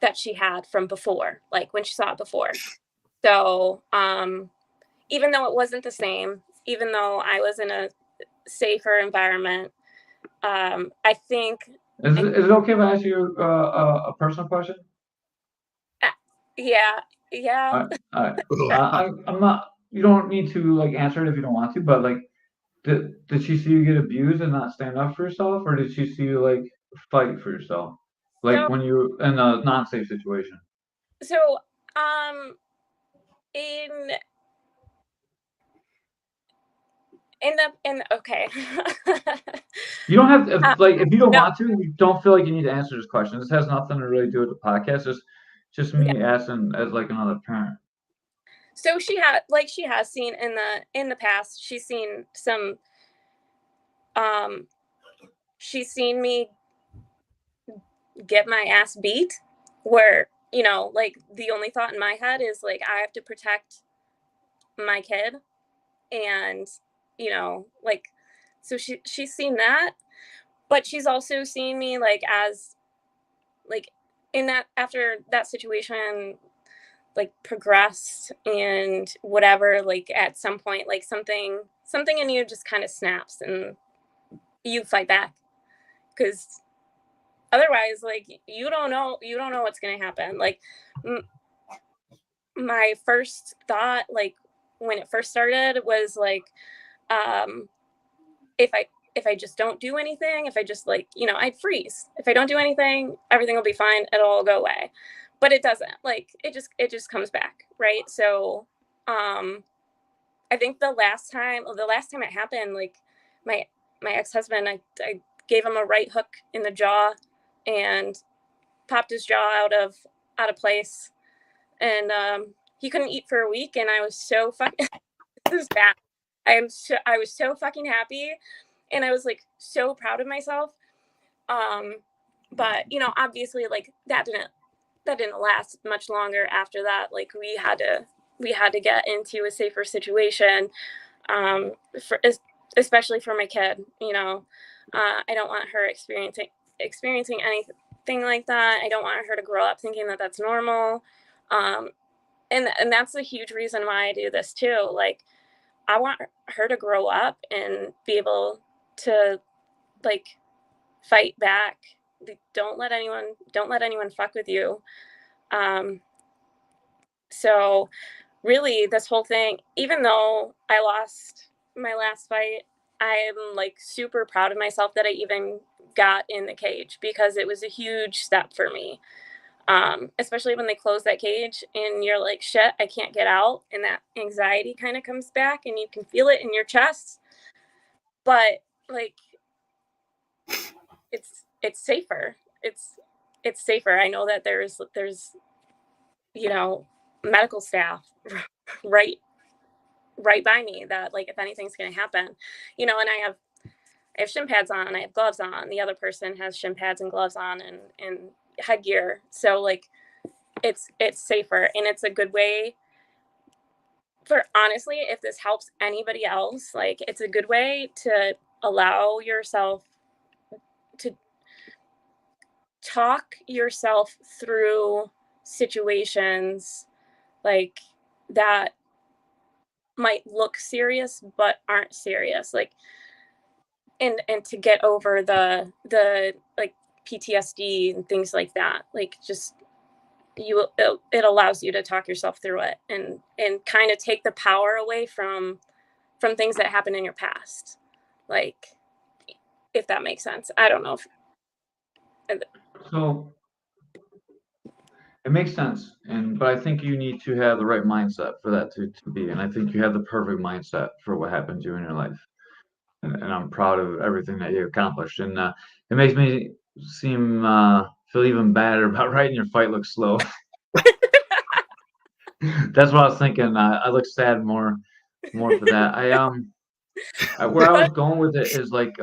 that she had from before, like when she saw it before. So even though it wasn't the same, even though I was in a safer environment, I think. Is it okay if I ask you a personal question? Yeah. I'm not. You don't need to like answer it if you don't want to. But like, did she see you get abused and not stand up for yourself, or did she see you like fight for yourself, like when you in a non-safe situation? So, okay. You don't have to, like if you don't want to, you don't feel like you need to answer this question. This has nothing to really do with the podcast. It's just me asking as like another parent. So she has seen in the past, she's seen some she's seen me get my ass beat, where like the only thought in my head is like I have to protect my kid, and like so she's seen that, but she's also seen me like as like in that, after that situation like progressed and whatever, like at some point like something in you just kind of snaps and you fight back, because otherwise like you don't know what's going to happen. Like my first thought, like when it first started, was like if I just don't do anything, if I just like I'd freeze. If I don't do anything, everything will be fine, it'll all go away. But it doesn't. Like it just comes back, right? So I think the last time it happened, like my ex-husband, I gave him a right hook in the jaw and popped his jaw out of out of place, and he couldn't eat for a week, and I was so fucking this is bad. I was so fucking happy, and I was like so proud of myself. But you know, obviously, like that didn't last much longer after that. Like we had to get into a safer situation, for especially for my kid. You know, I don't want her experiencing anything like that. I don't want her to grow up thinking that that's normal. And that's a huge reason why I do this too. Like, I want her to grow up and be able to like fight back. Don't let anyone fuck with you. So really, this whole thing, even though I lost my last fight, I'm like super proud of myself that I even got in the cage, because it was a huge step for me. Especially when they close that cage and you're like, shit, I can't get out. And that anxiety kind of comes back and you can feel it in your chest. But like, it's safer. It's safer. I know that there's, you know, medical staff right by me that like, if anything's going to happen, you know, and I have shin pads on, I have gloves on. The other person has shin pads and gloves on and headgear. So like, it's safer, and it's a good way for, honestly, if this helps anybody else, like it's a good way to allow yourself to talk yourself through situations like that might look serious but aren't serious, like, and to get over the like PTSD and things like that. Like, just it allows you to talk yourself through it and kind of take the power away from things that happened in your past, like, if that makes sense. I don't know if So it makes sense, but I think you need to have the right mindset for that to be, and I think you have the perfect mindset for what happened to you in your life, and I'm proud of everything that you accomplished, and it makes me feel even better about writing your fight looks slow. That's what I was thinking. I look sad more for that. Where I was going with it is like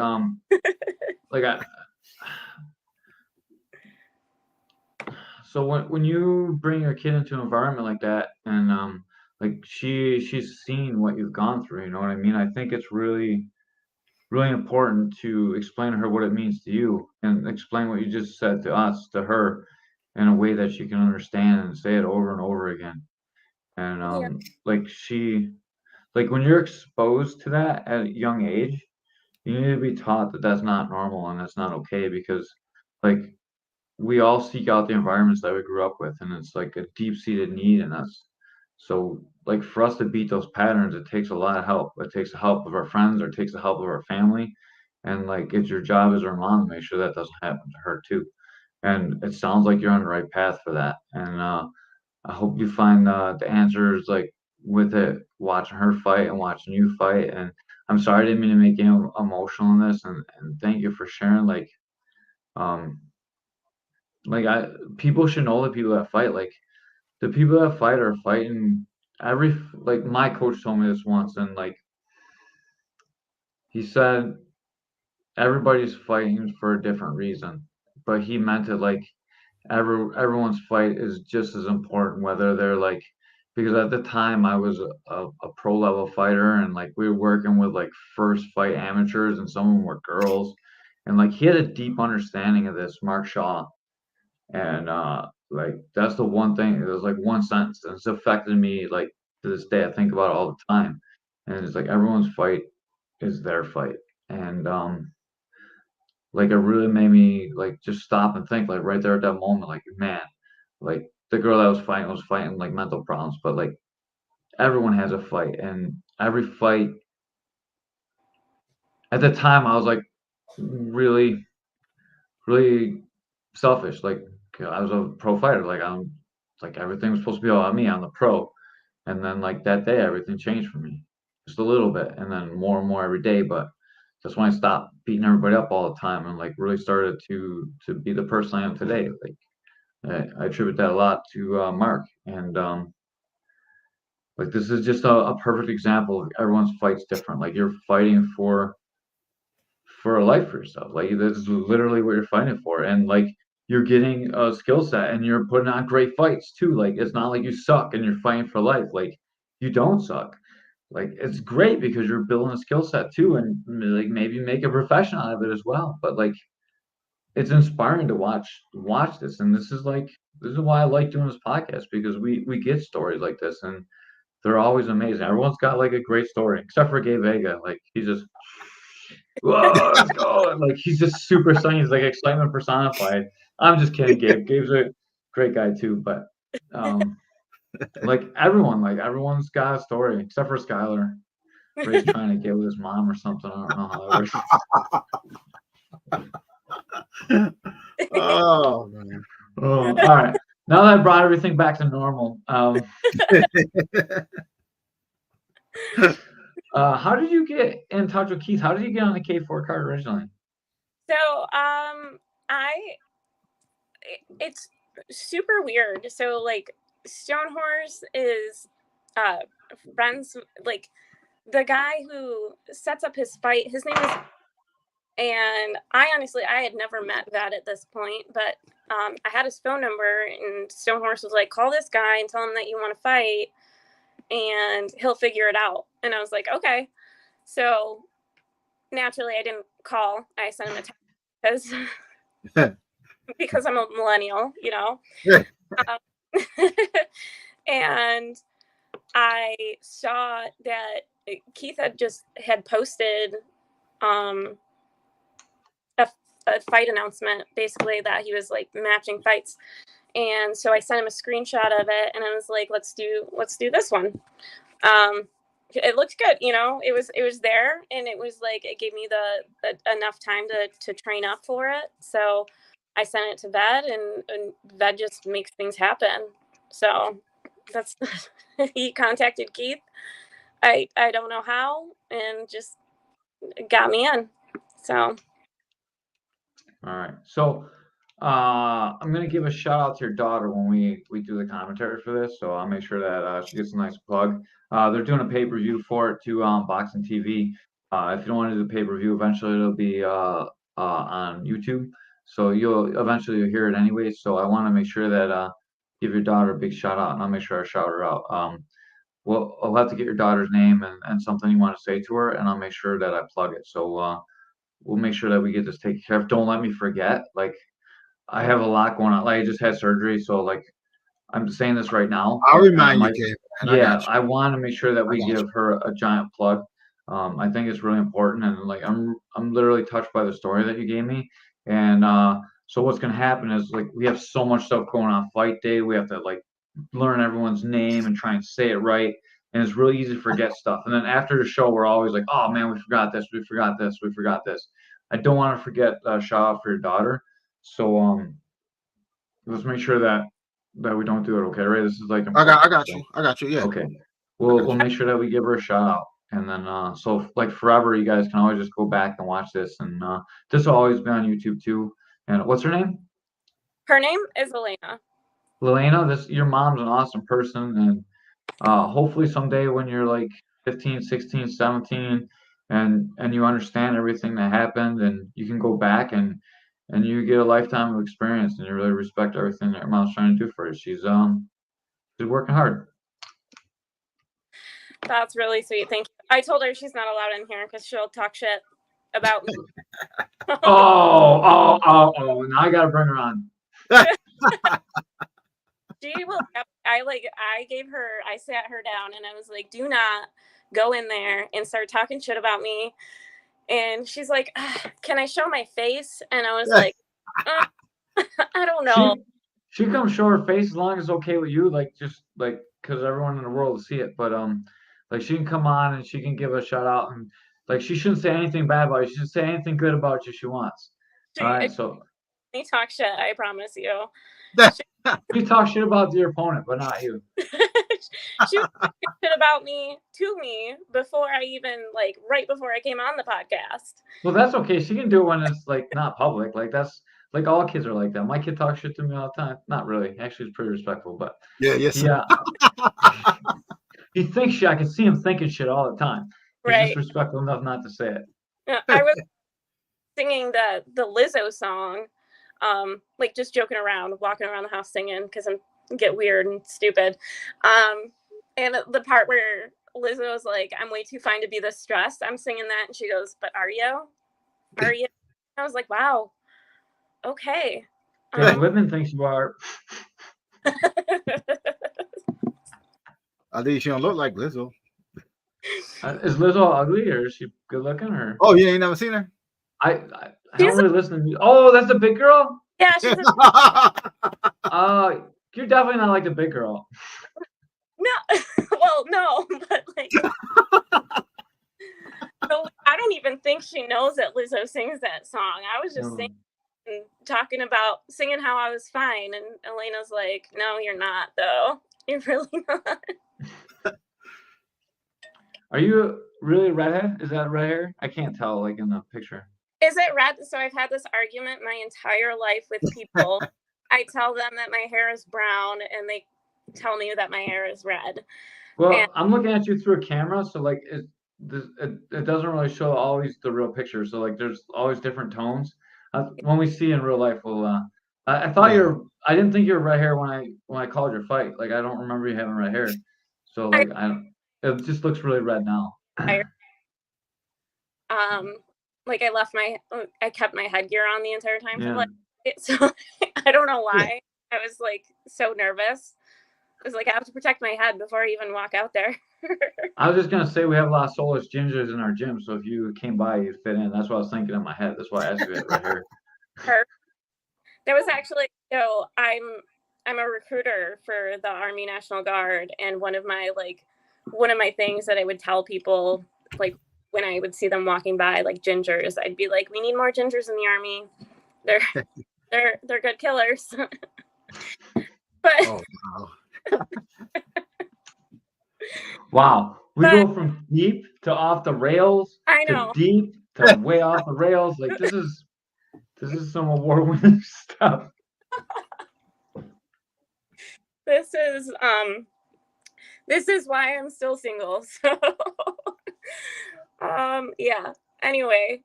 so when you bring your kid into an environment like that, and like she's seen what you've gone through, you know what I mean? I think it's really important to explain to her what it means to you, and explain what you just said to us to her in a way that she can understand, and say it over and over again. And yeah, like when you're exposed to that at a young age, you need to be taught that that's not normal and that's not okay, because like we all seek out the environments that we grew up with, and it's like a deep-seated need in us. So like for us to beat those patterns, it takes a lot of help. It takes the help of our friends, or it takes the help of our family, and like it's your job as our mom to make sure that doesn't happen to her too. And it sounds like you're on the right path for that, and I hope you find the answers, like with it, watching her fight and watching you fight. And I'm sorry I didn't mean to make you emotional in this, and thank you for sharing. Um, I people should know the people that fight. Like the people that fight are fighting like my coach told me this once, and like he said everybody's fighting for a different reason, but he meant it like everyone's fight is just as important, whether they're like, because at the time I was a pro level fighter, and like we were working with like first fight amateurs, and some of them were girls, and like he had a deep understanding of this, Mark Shaw. And like that's the one thing, it was like one sentence, and it's affected me like to this day. I think about it all the time, and it's like everyone's fight is their fight. And like it really made me like just stop and think, like right there at that moment, like man, like the girl that was fighting like mental problems, but like everyone has a fight, and every fight at the time I was like really selfish. Like I was a pro fighter, like I'm like everything was supposed to be all about me. I'm the pro. And then like that day everything changed for me. Just a little bit, and then more and more every day. But that's when I stopped beating everybody up all the time, and like really started to be the person I am today. Like I attribute that a lot to Mark. And like this is just a perfect example of everyone's fight's different. Like you're fighting for a life for yourself. Like this is literally what you're fighting for. And like you're getting a skill set and you're putting on great fights too. Like it's not like you suck and you're fighting for life. Like you don't suck. Like it's great because you're building a skill set too, and like maybe make a profession out of it as well. But like it's inspiring to watch this, and this is why I like doing this podcast, because we get stories like this, and they're always amazing. Everyone's got like a great story, except for Gabe Vega. Like he's just, whoa, let's go! Like he's just super excited. He's like excitement personified. I'm just kidding, Gabe. Gabe's a great guy too, but like everyone's got a story, except for Skylar. Where he's trying to get with his mom or something. I don't know how that works. Oh man. Oh, all right. Now that I brought everything back to normal, how did you get in touch with Keith? How did you get on the K4 card originally? So, it's super weird. So, like, Stone Horse is friends, like, the guy who sets up his fight, his name is, and I had never met that at this point, but I had his phone number, and Stone Horse was like, call this guy and tell him that you want to fight, and he'll figure it out. And I was like, okay. So naturally, I didn't call. I sent him a text because I'm a millennial, you know. And I saw that Keith had posted a fight announcement, basically, that he was like matching fights, and so I sent him a screenshot of it, and I was like, let's do this one. It looked good, you know. It was there, and it was like it gave me the enough time to train up for it. So I sent it to Ved, and Ved just makes things happen. So that's he contacted Keith. I don't know how, and just got me in. So. All right. So I'm going to give a shout out to your daughter when we do the commentary for this. So I'll make sure that she gets a nice plug. They're doing a pay-per-view for it to Boxing TV. If you don't want to do the pay-per-view, eventually it'll be on YouTube. So you'll hear it anyway. So I want to make sure that give your daughter a big shout out, and I'll make sure I shout her out. Well, I'll have to get your daughter's name and something you want to say to her, and I'll make sure that I plug it. So we'll make sure that we get this taken care of. Don't let me forget. Like, I have a lot going on. Like, I just had surgery, so like, I'm saying this right now. I'll remind you, Gabe. Yeah, I want to make sure that we give her a giant plug. I think it's really important, and like, I'm literally touched by the story that you gave me. And so what's gonna happen is, like, we have so much stuff going on fight day. We have to like learn everyone's name and try and say it right. And it's really easy to forget stuff. And then after the show, we're always like, oh man, we forgot this, we forgot this, we forgot this. I don't want to forget shout out for your daughter. So let's make sure that we don't do it. Okay, right? This is like I got you. Yeah. Okay. We'll make sure that we give her a shout out. And then so like forever, you guys can always just go back and watch this. And this will always be on YouTube too. And what's her name? Her name is Elena. Elena, your mom's an awesome person, and hopefully someday when you're like 15, 16, 17 and you understand everything that happened, and you can go back and you get a lifetime of experience, and you really respect everything that your mom's trying to do for you. She's working hard. That's really sweet. Thank you. I told her she's not allowed in here because she'll talk shit about me. Oh, now I gotta bring her on. She will. I sat her down and I was like, do not go in there and start talking shit about me. And she's like, can I show my face? And I was like, I don't know. She can show her face as long as it's okay with you, like just like because everyone in the world will see it. But like she can come on and she can give a shout out, and like she shouldn't say anything bad about you. She should say anything good about you she wants. All right, so me talk shit, I promise you. You talk shit about your opponent, but not you. She was talking shit about me to me before I even right before I came on the podcast. Well, that's okay. She can do it when it's like not public. Like that's like all kids are like that. My kid talks shit to me all the time. Not really. Actually, he's pretty respectful, but yes. he thinks shit. I can see him thinking shit all the time. He's Right. just respectful enough not to say it. I was singing the Lizzo song, like just joking around, walking around the house singing because I'm get weird and stupid. And the part where Lizzo was like, "I'm way too fine to be this stressed." I'm singing that, and she goes, "But are you? Are you?" I was like, "Wow, okay." Yeah, women think you are. At least you don't look like Lizzo. Is Lizzo ugly or is she good looking or? Oh, you ain't never seen her? I don't really listen to. Oh, that's a big girl. Yeah, she's you're definitely not like the big girl. no. Well, no, but like, so I don't even think she knows that Lizzo sings that song. I was just singing, talking about singing how I was fine, and Elena's like, "No, you're not, though. You're really not." Are you really redhead? Is that red hair? I can't tell, like in the picture. Is it red? So I've had this argument my entire life with people. I tell them that my hair is brown, and they tell me that my hair is red. Well, And I'm looking at you through a camera, so like it doesn't really show always the real picture. So like there's always different tones. When we see in real life, we'll. I thought I didn't think you were red hair when I called your fight. Like I don't remember you having red hair. So like it just looks really red now. Like I kept my headgear on the entire time. Yeah. So I don't know why. I was like so nervous. I was like, I have to protect my head before I even walk out there. I was just gonna say we have a lot of soulless gingers in our gym, so if you came by, you'd fit in. That's what I was thinking in my head. That's why I asked you that right here. There was actually I'm a recruiter for the Army National Guard, and one of my things that I would tell people, like when I would see them walking by, like gingers, I'd be like, "We need more gingers in the Army. They're good killers." But oh, wow. Wow, we go from deep to off the rails. I know. To deep to way off the rails. Like this is some award-winning stuff. This is why I'm still single. So, yeah. Anyway.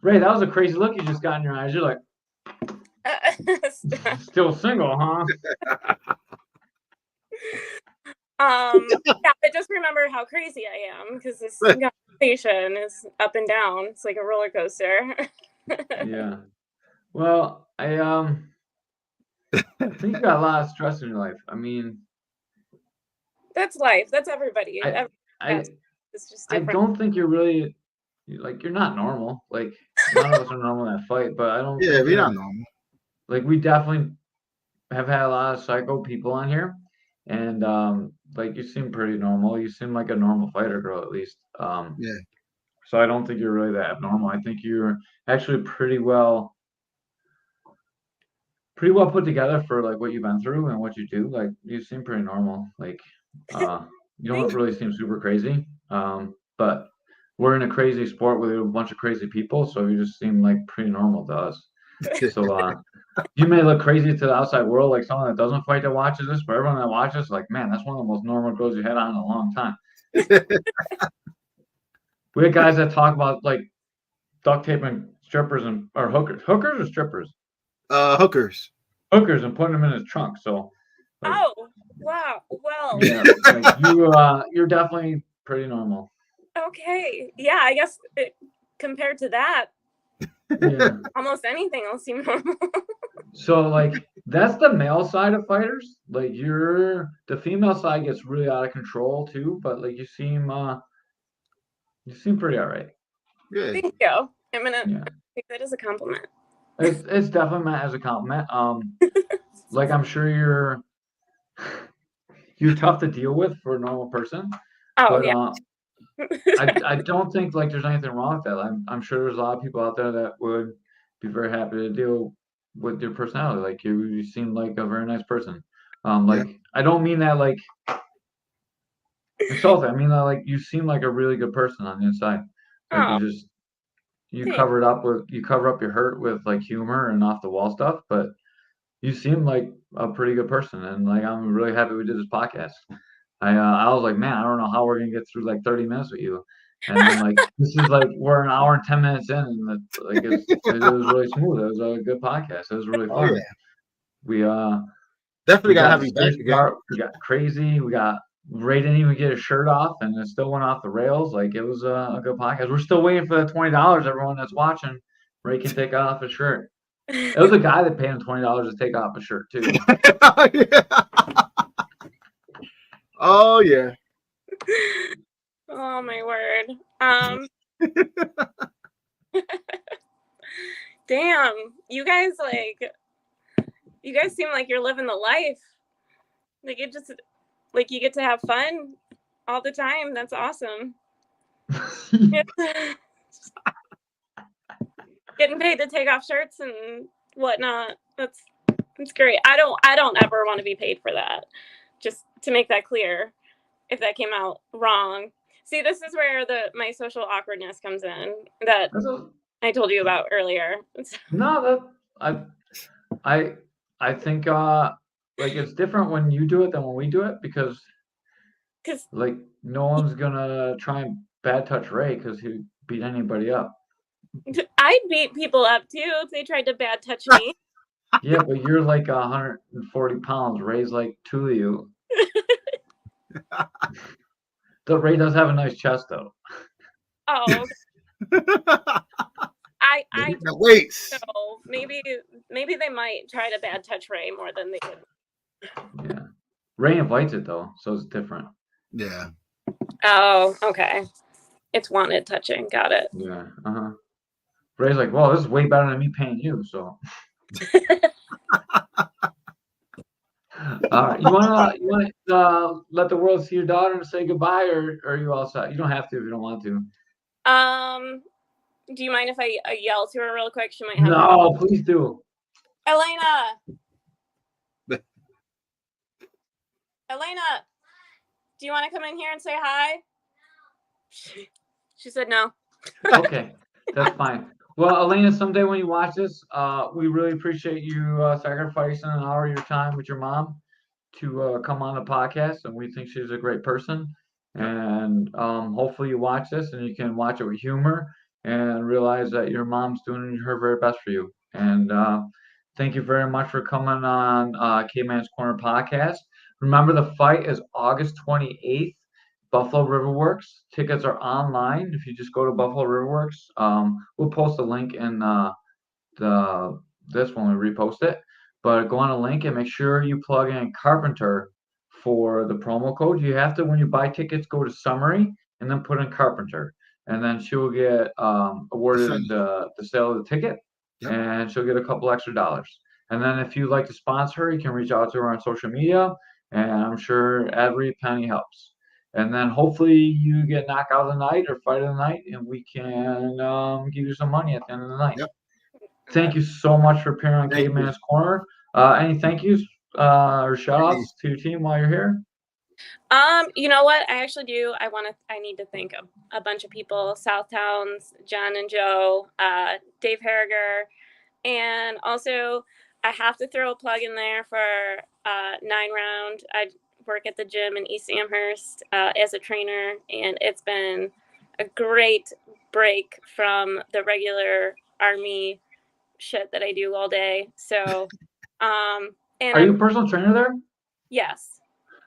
Ray, that was a crazy look you just got in your eyes. You're like, still single, huh? Yeah, but just remember how crazy I am, because this conversation is up and down. It's like a roller coaster. Yeah. Well, I think you got a lot of stress in your life. I mean, that's life. That's everybody. It's just different. I don't think you're really you're not normal. Like none of us are normal in that fight, but I don't. Yeah, we're not normal. Like we definitely have had a lot of psycho people on here, and like you seem pretty normal. You seem like a normal fighter girl, at least. Yeah. So I don't think you're really that abnormal. I think you're actually pretty well put together for like what you've been through and what you do. Like you seem pretty normal. Like you don't really seem super crazy. But we're in a crazy sport with a bunch of crazy people, so you just seem like pretty normal to us. So you may look crazy to the outside world, like someone that doesn't fight that watches this, but everyone that watches, like, man, that's one of the most normal girls you had on in a long time. We had guys that talk about like duct taping strippers or hookers or strippers. Hookers and putting them in his trunk. So. Like, oh wow! Well. Yeah, like you're definitely pretty normal. Okay. Yeah, I guess compared to that, almost anything will seem normal. So like that's the male side of fighters. Like the female side gets really out of control too. But like you seem pretty all right. Good. Thank you. I'm gonna take that as a compliment. It's definitely meant as a compliment. Like I'm sure you're tough to deal with for a normal person. Oh but, yeah. I don't think like there's anything wrong with that. I'm sure there's a lot of people out there that would be very happy to deal with your personality. Like you seem like a very nice person. I don't mean that like insulting. I mean that like you seem like a really good person on the inside. Like you cover up your hurt with like humor and off the wall stuff, but you seem like a pretty good person, and like I'm really happy we did this podcast. I was like, man, I don't know how we're gonna get through like 30 minutes with you, and then like this is like we're an hour and 10 minutes in, and it was really smooth. It was a good podcast. It was really fun. Oh, yeah. We definitely gotta got have you back again. we got crazy. Ray didn't even get his shirt off, and it still went off the rails. Like it was a good podcast. We're still waiting for the $20. Everyone that's watching, Ray can take off his shirt. It was a guy that paid him $20 to take off his shirt too. Oh yeah. Oh my word. Damn, you guys seem like you're living the life. Like it just like you get to have fun all the time. That's awesome. Getting paid to take off shirts and whatnot. That's great. I don't ever want to be paid for that. Just to make that clear, if that came out wrong. See, this is where my social awkwardness comes in that I told you about earlier. No, I think like it's different when you do it than when we do it because like no one's gonna try and bad touch Ray because he beat anybody up. I'd beat people up too if they tried to bad touch me. Yeah, but you're like 140 pounds. Ray's like 2 of you. The Ray does have a nice chest though. Oh. I wait. So maybe they might try to bad touch Ray more than they would. Yeah. Ray invites it though, so it's different. Yeah. Oh, okay. It's wanted touching. Got it. Yeah. Ray's like, well, this is way better than me paying you, so. All right. You wanna let the world see your daughter and say goodbye, or are you all set? You don't have to if you don't want to. Do you mind if I yell to her real quick? She might have. No, please do. Elena, do you want to come in here and say hi? She said no. Okay, that's fine. Well, Elena, someday when you watch this, we really appreciate you sacrificing an hour of your time with your mom to come on the podcast, and we think she's a great person. And hopefully you watch this and you can watch it with humor and realize that your mom's doing her very best for you. And thank you very much for coming on Caveman's Corner podcast. Remember, the fight is August 28th, Buffalo River Works. Tickets are online. If you just go to Buffalo River Works, we'll post a link in this when we repost it. But go on a link and make sure you plug in Carpenter for the promo code. You have to, when you buy tickets, go to summary and then put in Carpenter. And then she will get awarded the sale of the ticket, and she'll get a couple extra dollars. And then if you'd like to sponsor her, you can reach out to her on social media, and I'm sure every penny helps. And then hopefully you get knocked out of the night or fight of the night, and we can give you some money at the end of the night. Yep. Thank you so much for appearing on Caveman's Corner. Any thank yous or shout outs to your team while you're here? You know what? I actually do. I need to thank a bunch of people. Southtowns, John and Joe, Dave Harriger, and also I have to throw a plug in there for 9 Round. I work at the gym in East Amherst as a trainer, and it's been a great break from the regular Army shit that I do all day. So, and are you a personal trainer there? Yes.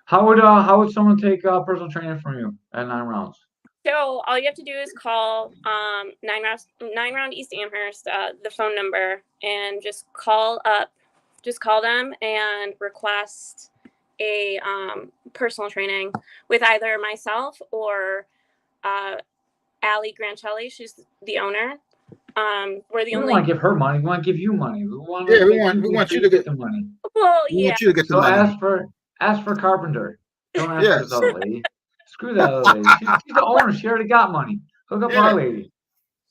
How would someone take personal training from you at 9 Rounds? So all you have to do is call 9 Round East Amherst, the phone number, and just call them and request a personal training with either myself or Allie Grancelli. She's the owner. We're the only. We want to give her money. We want to give you money. We want you to get the money. Well, we want you to get the money. Ask for Carpenter. Don't ask for this other lady. Screw that other lady. She's the owner. She already got money. Hook up our lady.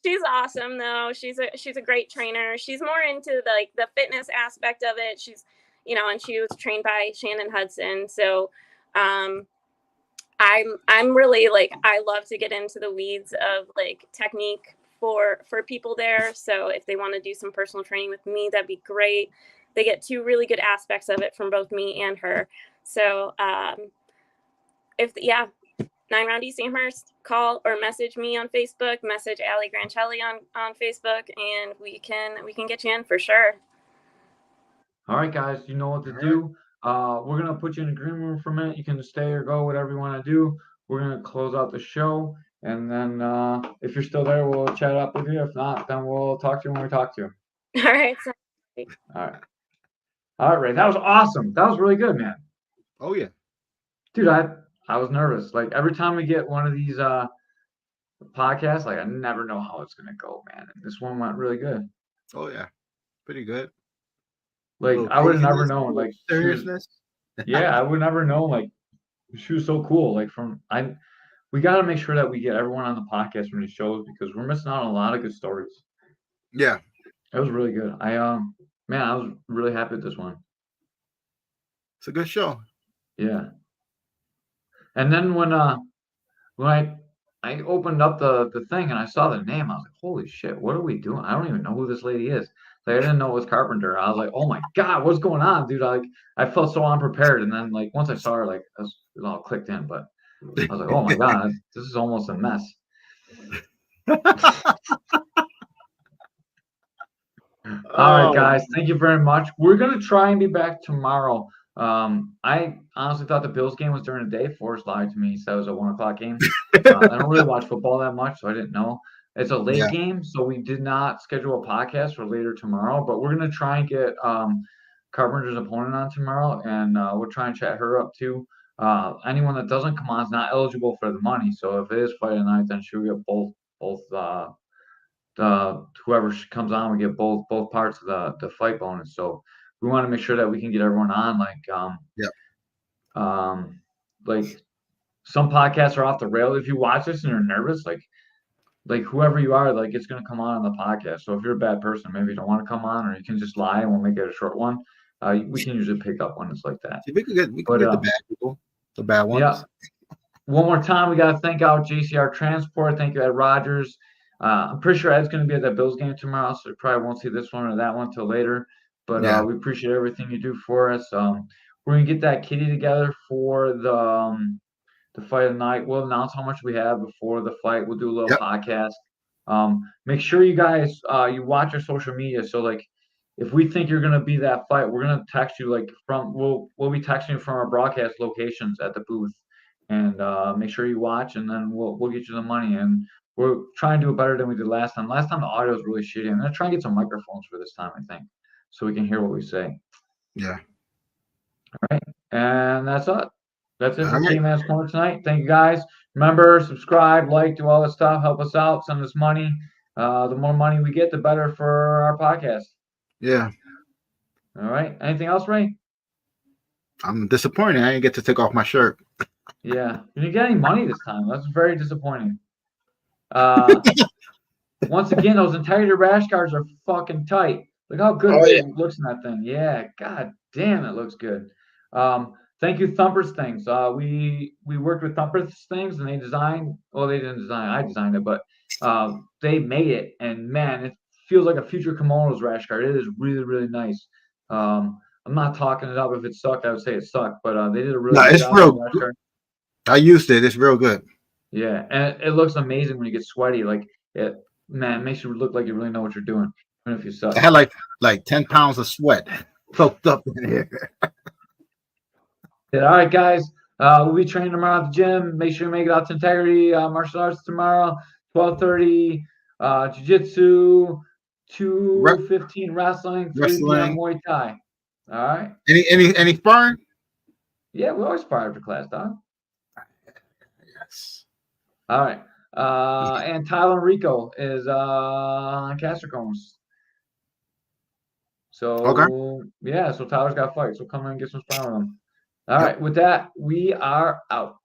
She's awesome though. She's a great trainer. She's more into the fitness aspect of it. She's, and she was trained by Shannon Hudson. So I'm really I love to get into the weeds of technique for people there. So if they want to do some personal training with me, that'd be great. They get 2 really good aspects of it from both me and her. So 9 Round East Amherst, call or message me on Facebook, message Allie Grancelli on Facebook, and we can get you in for sure. All right, guys, you know what to do. We're going to put you in the green room for a minute. You can stay or go, whatever you want to do. We're going to close out the show. And then if you're still there, we'll chat up with you. If not, then we'll talk to you when we talk to you. All right. All right. All right, Ray. That was awesome. That was really good, man. Oh, yeah. Dude, I was nervous. Like, every time we get one of these podcasts, like, I never know how it's going to go, man. And this one went really good. Oh, yeah. Pretty good. Like, I would have never known. Like, seriousness. Yeah, I would never know. Like, she was so cool. Like, we got to make sure that we get everyone on the podcast from these shows because we're missing out on a lot of good stories. Yeah. It was really good. I was really happy with this one. It's a good show. Yeah. And then when I opened up the thing and I saw the name, I was like, holy shit, what are we doing? I don't even know who this lady is. Like, I didn't know it was Carpenter. I was like, oh my God, what's going on, dude? I felt so unprepared. And then, like, once I saw her, like, it all clicked in. But I was like, oh my God, this is almost a mess. All right, guys, thank you very much. We're going to try and be back tomorrow. I honestly thought the Bills game was during the day. Forrest lied to me. He said it was a 1 o'clock game. I don't really watch football that much, so I didn't know. It's a late game, so we did not schedule a podcast for later tomorrow, but we're going to try and get Carpenter's opponent on tomorrow, and we'll try and chat her up too. Anyone that doesn't come on is not eligible for the money, so if it is fight night, then she'll get both whoever comes on, we get both parts of the fight bonus. So we want to make sure that we can get everyone on. Like some podcasts are off the rail. If you watch this and you're nervous, like whoever you are, like it's gonna come on the podcast. So if you're a bad person, maybe you don't want to come on, or you can just lie and we'll make it a short one. We can usually pick up when it's like that. We can get the bad people, the bad ones. Yeah. One more time, we got to thank out JCR Transport. Thank you, Ed Rogers. I'm pretty sure Ed's going to be at that Bills game tomorrow, so you probably won't see this one or that one till later. But we appreciate everything you do for us. We're going to get that kitty together for the fight of the night. We'll announce how much we have before the fight. We'll do a little podcast. Make sure you guys you watch our social media. So like, if we think you're going to be that fight, we're going to text you we'll be texting you from our broadcast locations at the booth, and make sure you watch, and then we'll get you the money. And we're trying to do it better than we did last time. Last time the audio was really shitty. I'm going to try and get some microphones for this time, I think, so we can hear what we say. Yeah. All right. And that's it. That's it for Caveman's Corner tonight. Thank you, guys. Remember, subscribe, like, do all that stuff. Help us out. Send us money. The more money we get, the better for our podcast. Yeah. All right. Anything else, Ray? I'm disappointed. I didn't get to take off my shirt. Yeah. You didn't get any money this time. That's very disappointing. Once again, those integrity rash guards are fucking tight. Look how good it looks in that thing. Yeah, god damn, it looks good. Thank you, Thumper's Things. We worked with Thumper's Things, and they designed. Well, they didn't design. I designed it, but they made it, and man, it feels like a future kimono's rash guard. It is really, really nice. I'm not talking it up. If it sucked, I would say it sucked, but they did a really good job. Real good. I used it. It's real good. Yeah, and it looks amazing when you get sweaty. Like it makes you look like you really know what you're doing, even if you suck. I had like 10 pounds of sweat soaked up in here. Yeah, all right, guys. We'll be training tomorrow at the gym. Make sure you make it out to Integrity Martial Arts tomorrow, 12:30 Jiu-Jitsu, 2:15 wrestling, 3 p.m. Muay Thai. All right. Any sparring? Yeah, we always spar after class, dog. Yes. All right. And Tyler and Rico is on Caster Combs. So yeah, so Tyler's got fights. So come in and get some sparring with him. All right, with that, we are out.